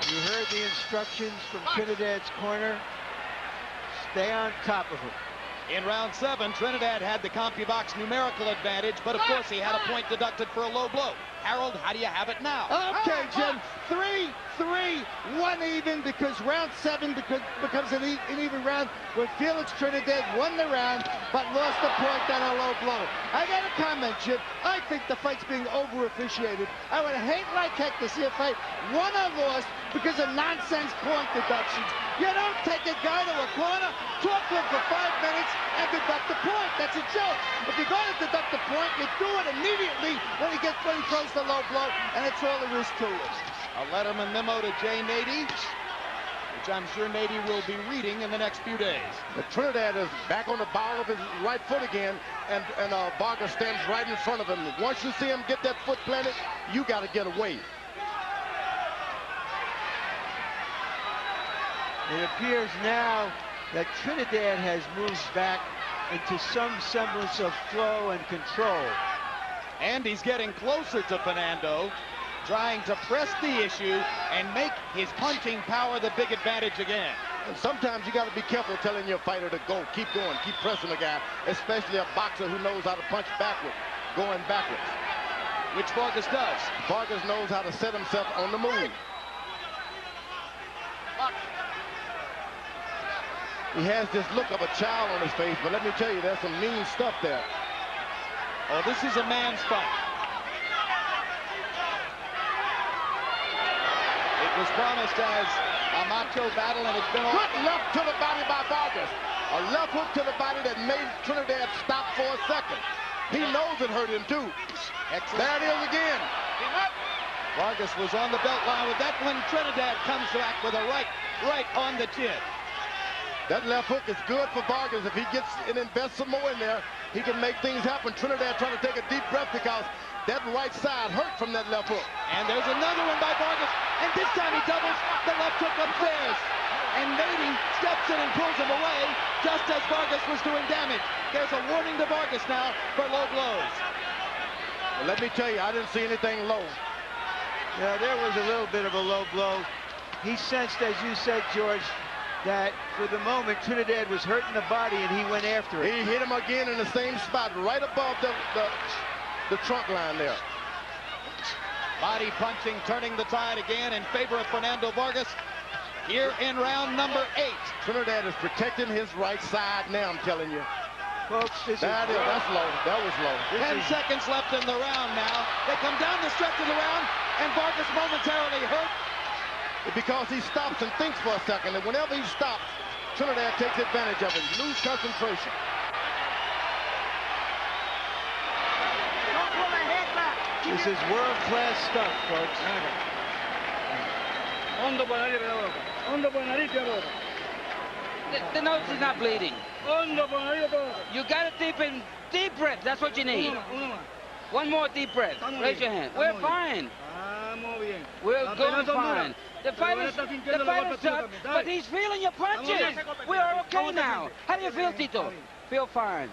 You heard the instructions from Trinidad's corner. Stay on top of him. In round 7, Trinidad had the CompuBox numerical advantage, but of course he had a point deducted for a low blow. Harold, how do you have it now? Okay, Jim. 3-3, 1 even, because round 7 becomes an even round when Felix Trinidad won the round but lost the point on a low blow. I got a comment, Jim. I think the fight's being over-officiated. I would hate like heck to see a fight won or lost because of nonsense point deductions. You don't take a guy to a corner, talk to him for 5 minutes, and deduct the point. That's a joke. If you're going to deduct the point, you do it immediately when he throws the low blow, and that's all there is to it. A Letterman memo to Jay Nady, which I'm sure Nady will be reading in the next few days. But Trinidad is back on the ball of his right foot again, and Vargas stands right in front of him. Once you see him get that foot planted, you got to get away. It appears now that Trinidad has moved back into some semblance of flow and control. And he's getting closer to Fernando, trying to press the issue and make his punching power the big advantage again. And sometimes you got to be careful telling your fighter to go. Keep going. Keep pressing the guy, especially a boxer who knows how to punch backward, going backwards. Which Vargas does. Vargas knows how to set himself on the move. He has this look of a child on his face, but let me tell you, there's some mean stuff there. Oh, this is a man's fight. It was promised as a macho battle, and it's been all... Good left to the body by Vargas. A left hook to the body that made Trinidad stop for a second. He knows it hurt him, too. Excellent. There it is again. Vargas was on the belt line with that when Trinidad comes back with a right on the chin. That left hook is good for Vargas. If he gets and invests some more in there, he can make things happen. Trinidad trying to take a deep breath because that right side hurt from that left hook. And there's another one by Vargas, and this time he doubles the left hook upstairs. And Nady steps in and pulls him away just as Vargas was doing damage. There's a warning to Vargas now for low blows. Well, let me tell you, I didn't see anything low. Yeah, there was a little bit of a low blow. He sensed, as you said, George, that for the moment Trinidad was hurting the body and he went after it. He hit him again in the same spot, right above the trunk line there. Body punching, turning the tide again in favor of Fernando Vargas here in round number 8. Trinidad is protecting his right side now, I'm telling you. Folks, that's low. That was low. 10 seconds left in the round now. They come down the stretch of the round, and Vargas momentarily hurt. Because he stops and thinks for a second, and whenever he stops, Trinidad takes advantage of it. Lose concentration. This is world-class stuff, folks. The nose is not bleeding. You got to deep breath. That's what you need. One more deep breath. Raise your hand. We're fine. We're going fine. The fight is tough, but he's feeling your punches. We are okay now. How do you feel, Tito? Feel fine.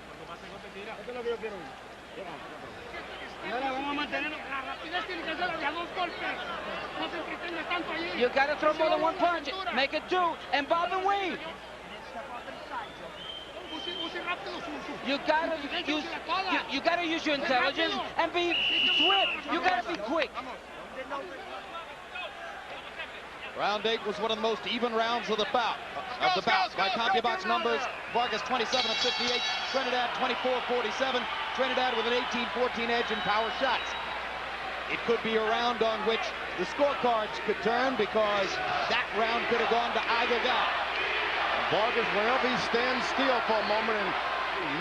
You got to throw more than one punch. Make it 2 and bob and weave. You gotta use your intelligence and be swift. You gotta be quick. Round 8 was one of the most even rounds of the bout. By CompuBox numbers, Vargas 27 of 58, Trinidad 24-47. Trinidad with an 18-14 edge in power shots. It could be a round on which the scorecards could turn, because that round could have gone to either guy. Vargas, whenever he stands still for a moment and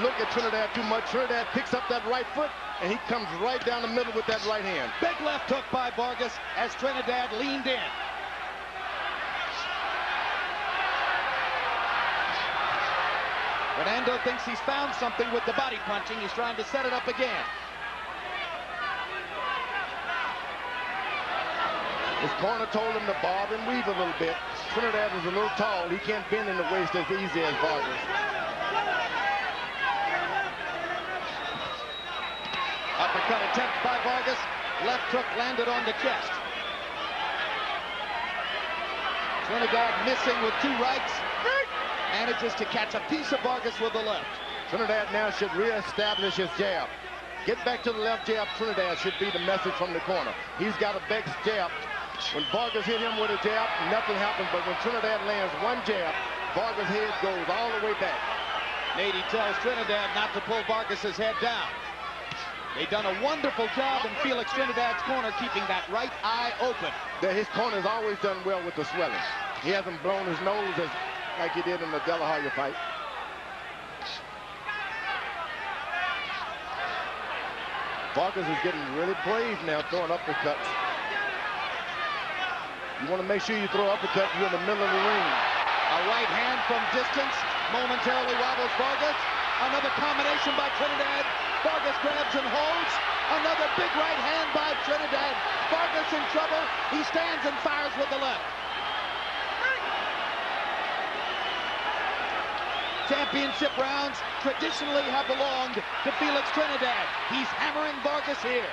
look at Trinidad too much, Trinidad picks up that right foot and he comes right down the middle with that right hand. Big left hook by Vargas as Trinidad leaned in. Fernando thinks he's found something with the body punching. He's trying to set it up again. His corner told him to bob and weave a little bit. Trinidad is a little tall. He can't bend in the waist as easy as Vargas. Uppercut attempt by Vargas. Left hook landed on the chest. Trinidad missing with two rights. Manages to catch a piece of Vargas with the left. Trinidad now should reestablish his jab. Get back to the left jab, Trinidad, should be the message from the corner. He's got a big jab. When Vargas hit him with a jab, nothing happened. But when Trinidad lands one jab, Vargas' head goes all the way back. Nady tells Trinidad not to pull Vargas's head down. They've done a wonderful job in Felix Trinidad's corner, keeping that right eye open. His corner's always done well with the swelling. He hasn't blown his nose like he did in the De La Hoya fight. Vargas is getting really brave now, throwing uppercuts. You want to make sure you throw uppercut, you're in the middle of the ring. A right hand from distance momentarily wobbles Vargas. Another combination by Trinidad. Vargas grabs and holds. Another big right hand by Trinidad. Vargas in trouble. He stands and fires with the left. Championship rounds traditionally have belonged to Felix Trinidad. He's hammering Vargas here.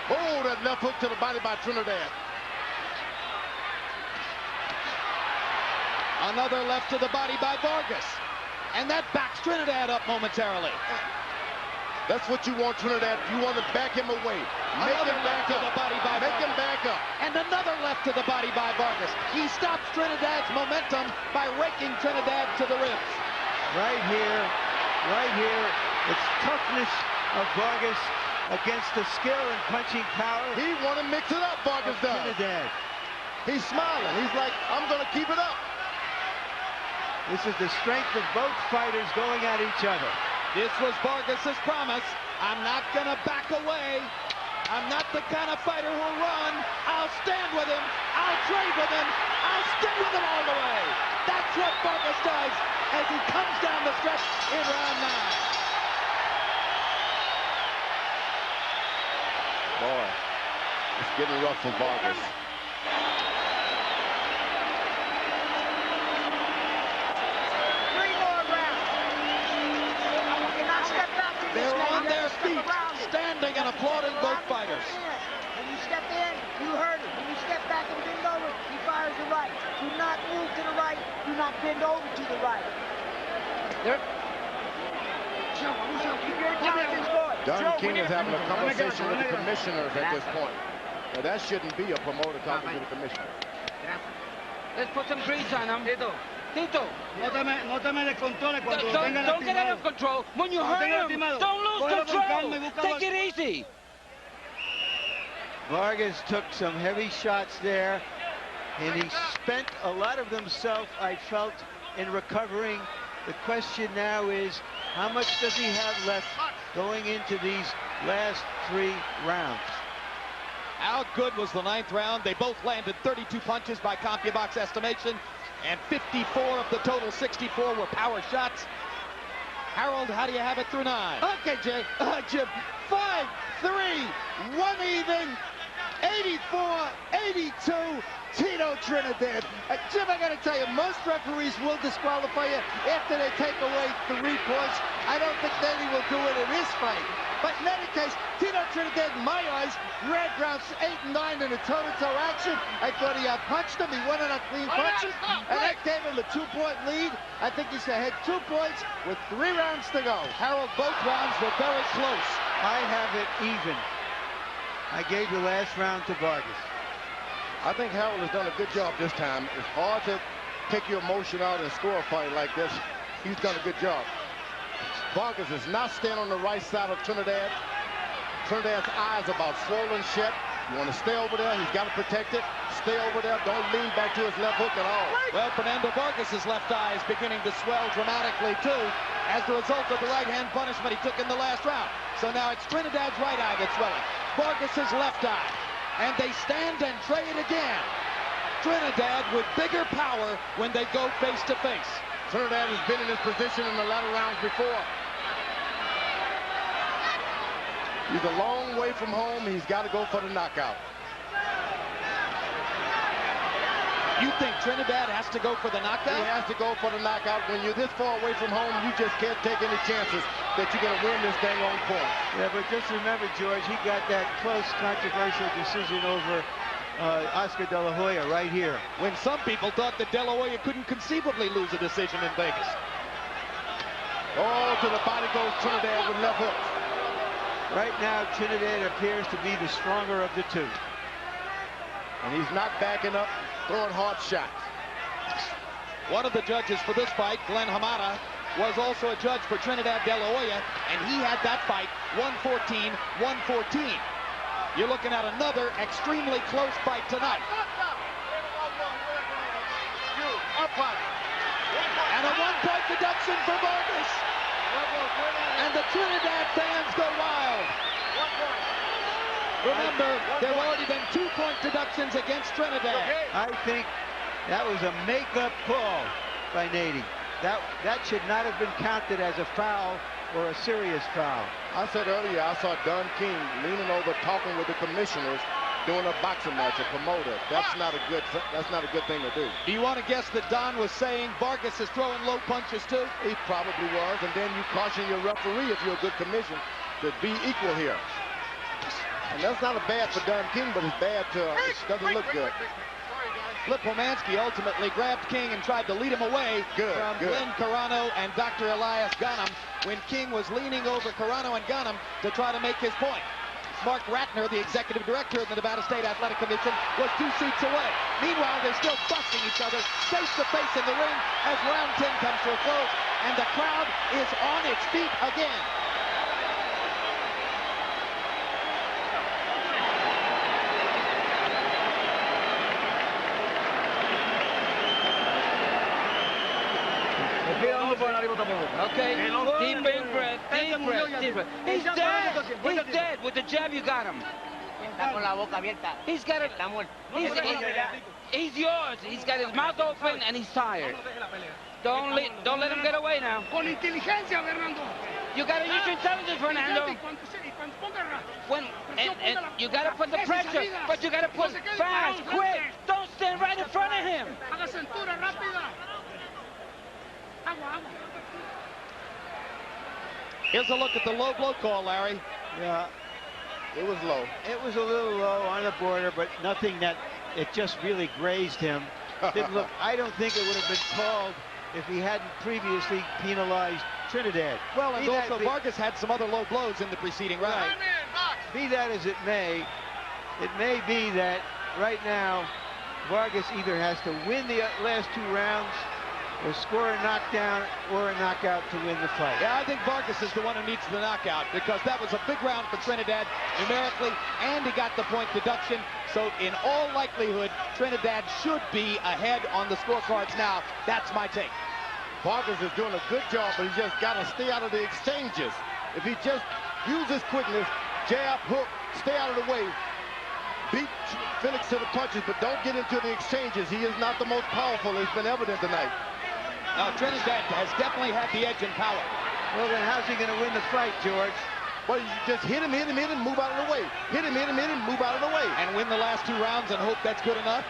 Oh, that left hook to the body by Trinidad. Another left to the body by Vargas. And that backs Trinidad up momentarily. That's what you want, Trinidad. You want to back him away. Make Another him back left up. to the body by Make Vargas. him back up. And another left to the body by Vargas. He stops Trinidad's momentum by raking Trinidad to the ribs. Right here, it's toughness of Vargas against the skill and punching power. He want to mix it up, Vargas does. Trinidad. He's smiling. He's like, I'm going to keep it up. This is the strength of both fighters going at each other. This was Vargas's promise. I'm not going to back away. I'm not the kind of fighter who'll run. I'll stand with him. I'll trade with him. I'll stick with him all the way. That's what Vargas does as he comes down the stretch in round 9. Boy, it's getting rough for Vargas. They're on their feet, standing and applauding both fighters. When you step in, you hurt him. When you step back and bend over, he fires the right. Do not move to the right. Do not bend over to the right. Keep your intelligence going. Don King is having a conversation with the commissioners at this point. Now, that shouldn't be a promoter talking to the commissioner. Let's put some grease on him. Tito. No te me descontroles cuando Don't get out of control. When you hurt him, don't lose control. Take it easy. Vargas took some heavy shots there, and he spent a lot of himself, I felt, in recovering. The question now is, how much does he have left going into these last 3 rounds? How good was the 9th round? They both landed 32 punches by CompuBox estimation, and 54 of the total 64 were power shots. Harold, how do you have it through 9? Okay, Jay. Jim. 5, 3, 1 even. 84, 82. Tito Trinidad. Jim, I got to tell you, most referees will disqualify you after they take away 3 points. I don't think Nady will do it in this fight. But in any case, Tito Trinidad, in my eyes, red rounds 8 and 9 in a toe-to-toe action. I thought he outpunched him. He won on a clean punches, and that gave him a 2-point lead. I think he's ahead 2 points with 3 rounds to go. Harold, both rounds were very close. I have it even. I gave the last round to Vargas. I think Harold has done a good job this time. It's hard to take your emotion out and score a fight like this. He's done a good job. Vargas is not standing on the right side of Trinidad. Trinidad's eyes about swollen shut. You want to stay over there. He's got to protect it. Stay over there. Don't lean back to his left hook at all. Well, Fernando Vargas' left eye is beginning to swell dramatically, too, as a result of the right-hand punishment he took in the last round. So now it's Trinidad's right eye that's swelling. Vargas' left eye. And they stand and trade again. Trinidad with bigger power when they go face-to-face. Trinidad has been in this position in the latter rounds before. He's a long way from home. He's got to go for the knockout. You think Trinidad has to go for the knockout? He has to go for the knockout. When you're this far away from home, you just can't take any chances that you're going to win this thing on point. Yeah, but just remember, George, he got that close, controversial decision over Oscar De La Hoya right here. When some people thought that De La Hoya couldn't conceivably lose a decision in Vegas. Oh, to the body goes Trinidad with left hooks. Right now, Trinidad appears to be the stronger of the two. And he's not backing up, throwing hard shots. One of the judges for this fight, Glenn Hamada, was also a judge for Trinidad De La Hoya, and he had that fight 114-114. You're looking at another extremely close fight tonight. And a one-point deduction for Vargas. And the Trinidad fans go wild. Remember, there have already been 2-point deductions against Trinidad. I think that was a make-up call by Nady. That should not have been counted as a foul or a serious foul. I said earlier, I saw Don King leaning over, talking with the commissioners, doing a boxing match, a promoter. That's not a good thing to do. Do you want to guess that Don was saying Vargas is throwing low punches too? He probably was, and then you caution your referee if you're a good commission to be equal here. And that's not a bad for Don King, but it's bad to, it doesn't look good. Flip Womansky ultimately grabbed King and tried to lead him away from Glenn Carano and Dr. Elias Ghanem when King was leaning over Carano and Ghanem to try to make his point. Mark Ratner, the executive director of the Nevada State Athletic Commission, was 2 seats away. Meanwhile, they're still busting each other face-to-face in the ring as round 10 comes to a close, and the crowd is on its feet again. Okay, deep in breath, deep breath, deep breath. He's dead. He's dead. With the jab, you got him. He's got it. He's yours. He's got his mouth open and he's tired. Don't let him get away now. You got to use your intelligence, Fernando. And you got to put the pressure, but you got to put fast, quick. Don't stand right in front of him. Here's a look at the low blow call, Larry. Yeah, it was low. It was a little low on the border, but nothing that it just really grazed him. Didn't look. I don't think it would have been called if he hadn't previously penalized Trinidad. Well, and also Vargas had some other low blows in the preceding round. Right. Be that as it may be that right now Vargas either has to win the last 2 rounds or score a knockdown or a knockout to win the fight. Yeah, I think Vargas is the one who needs the knockout because that was a big round for Trinidad numerically, and he got the point deduction. So in all likelihood, Trinidad should be ahead on the scorecards now. That's my take. Vargas is doing a good job, but he just got to stay out of the exchanges. If he just uses quickness, jab, hook, stay out of the way, beat Felix to the punches, but don't get into the exchanges. He is not the most powerful. It's been evident tonight. Trinidad has definitely had the edge in power. Well, then how's he going to win the fight, George? Well, you just hit him, move out of the way. Hit him, move out of the way. And win the last 2 rounds and hope that's good enough?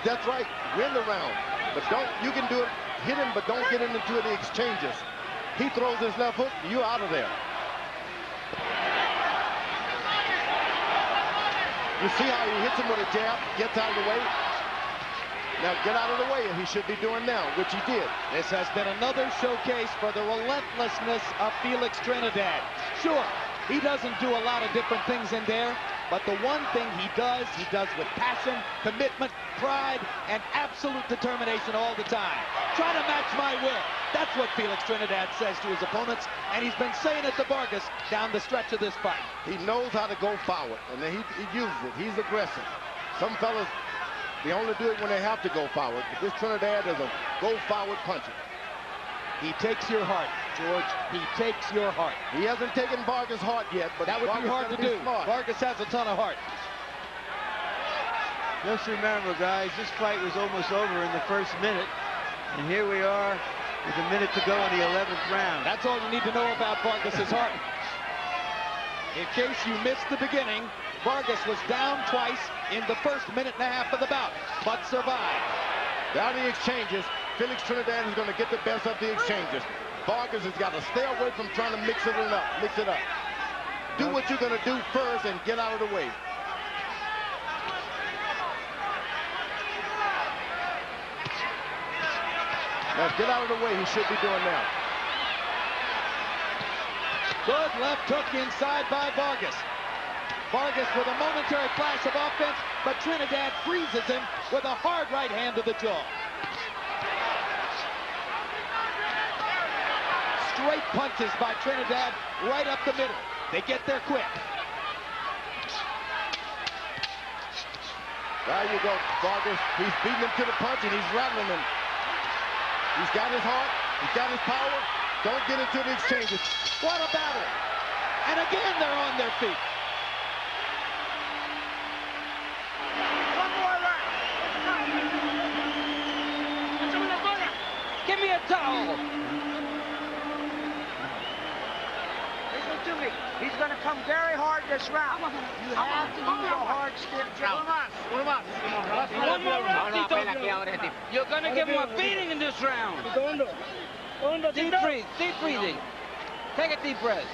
That's right. Win the round. But you can do it, hit him, but don't get into the exchanges. He throws his left hook, you're out of there. You see how he hits him with a jab, gets out of the way? Now get out of the way, and he should be doing now, which he did. This has been another showcase for the relentlessness of Felix Trinidad. Sure, he doesn't do a lot of different things in there, but the one thing he does with passion, commitment, pride, and absolute determination all the time. Try to match my will. That's what Felix Trinidad says to his opponents, and he's been saying it to Vargas down the stretch of this fight. He knows how to go forward, and then he uses it. He's aggressive. Some fellas, they only do it when they have to go forward, but this Trinidad is a go-forward puncher. He takes your heart, George. He takes your heart. He hasn't taken Vargas' heart yet, but that would Vargas be hard to do. Smart. Vargas has a ton of heart. Just remember, guys, this fight was almost over in the first minute, and here we are with a minute to go in the 11th round. That's all you need to know about Vargas' heart. In case you missed the beginning, Vargas was down twice in the first minute and a half of the bout, but survived. Down the exchanges, Felix Trinidad is going to get the best of the exchanges. Vargas has got to stay away from trying to mix it up. Do what you're going to do first and get out of the way. Now get out of the way, he should be doing now. Good left hook inside by Vargas. Vargas with a momentary flash of offense, but Trinidad freezes him with a hard right hand to the jaw. Straight punches by Trinidad right up the middle. They get there quick. There you go, Vargas. He's beating him to the punch and he's rattling him. He's got his heart, he's got his power. Don't get into the exchanges. What a battle. And again, they're on their feet. One more round. Give me a towel. Listen to me. He's going to come very hard this round. You have to use a hard, stiff jab. One more round, Tito. You're going to give him a beating in this round. Deep breathe, deep breathing. Take a deep breath.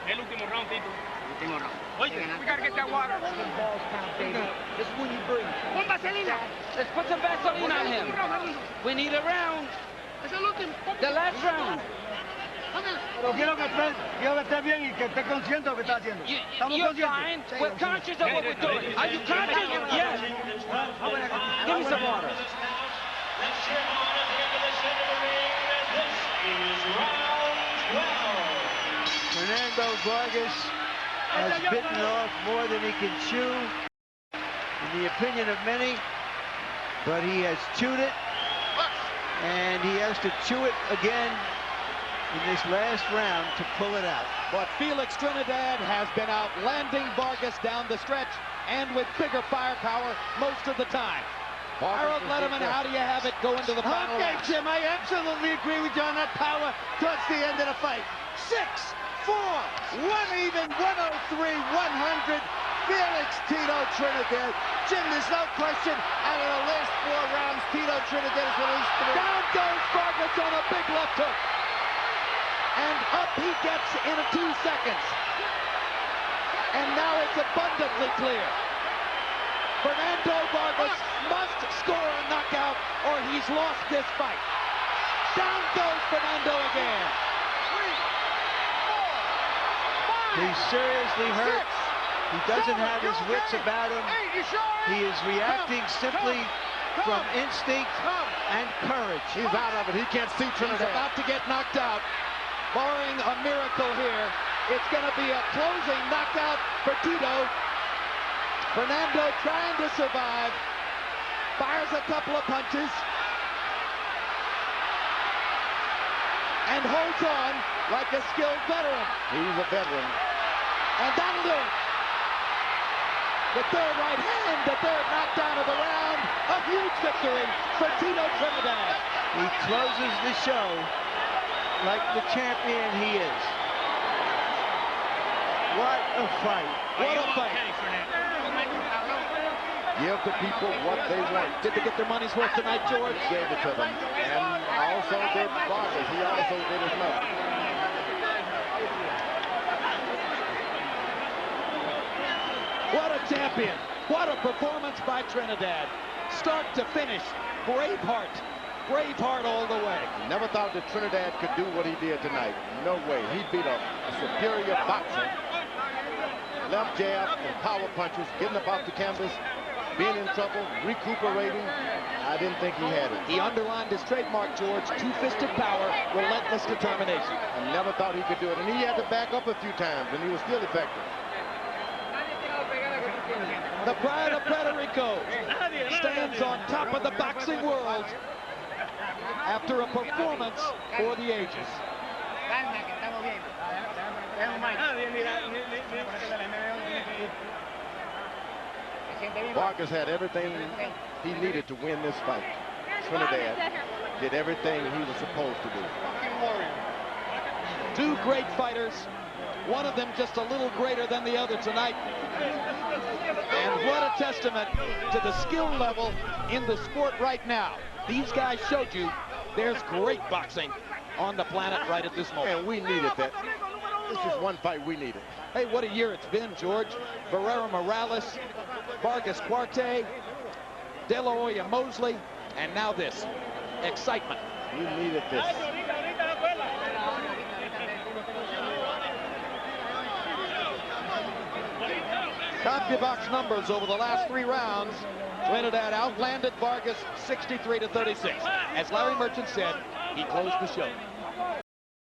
We got to get that water. This is when you breathe. Let's put some Vaseline on him. We need a round. The last round. Pero quiero que esté bien y que esté consciente de lo que está haciendo. You're fine. We're conscious of what we're doing. Are you conscious? Yes. Give me some water. Fernando Vargas has bitten off more than he can chew, in the opinion of many, but he has chewed it, and he has to chew it again in this last round to pull it out. But Felix Trinidad has been outlanding Vargas down the stretch and with bigger firepower most of the time. Harold Letterman, how do you have it go into the final Okay, round? Jim, I absolutely agree with you on that power towards the end of the fight. 6-4, 1 even, 103, 100. Felix Tito Trinidad. Jim, there's no question, out of the last 4 rounds, Tito Trinidad is released. Down goes Vargas on a big left hook. And up he gets in 2 seconds. And now it's abundantly clear. Fernando Vargas must score a knockout or he's lost this fight. Down goes Fernando again. 3, 4, 5, he's seriously hurt. He doesn't have his wits about him. He is reacting simply from instinct and courage. He's out of it. He can't see Trinidad. He's about to get knocked out. Barring a miracle here, it's going to be a closing knockout for Tito. Fernando trying to survive. Fires a couple of punches. And holds on like a skilled veteran. He's a veteran. And that'll do it. The third right hand, the third knockdown of the round. A huge victory for Tito Trinidad. He closes the show like the champion he is. What a fight. What a fight. Give the people what they want. Did they get their money's worth tonight, George? He gave it to them. And also did Vargas. He also did his note. What a champion. What a performance by Trinidad. Start to finish. Braveheart. Braveheart all the way. Never thought that Trinidad could do what he did tonight. No way. He beat a superior boxer. Left jab and power punches, getting up off the canvas, being in trouble, recuperating, I didn't think he had it. He underlined his trademark, George. Two-fisted power, relentless determination. I never thought he could do it. And he had to back up a few times, and he was still effective. The pride of Puerto Rico stands on top of the boxing world after a performance for the ages. Vargas had everything he needed to win this fight. Trinidad did everything he was supposed to do. Two great fighters, one of them just a little greater than the other tonight. And what a testament to the skill level in the sport right now. These guys showed you there's great boxing on the planet right at this moment. And we needed that. This is one fight we needed. Hey, what a year it's been, George. Barrera Morales, Vargas Cuarte, De La Hoya Mosley, and now this. Excitement. We needed this. CompuBox numbers over the last 3 rounds. Trinidad outlanded Vargas 63-36. As Larry Merchant said, he closed the show.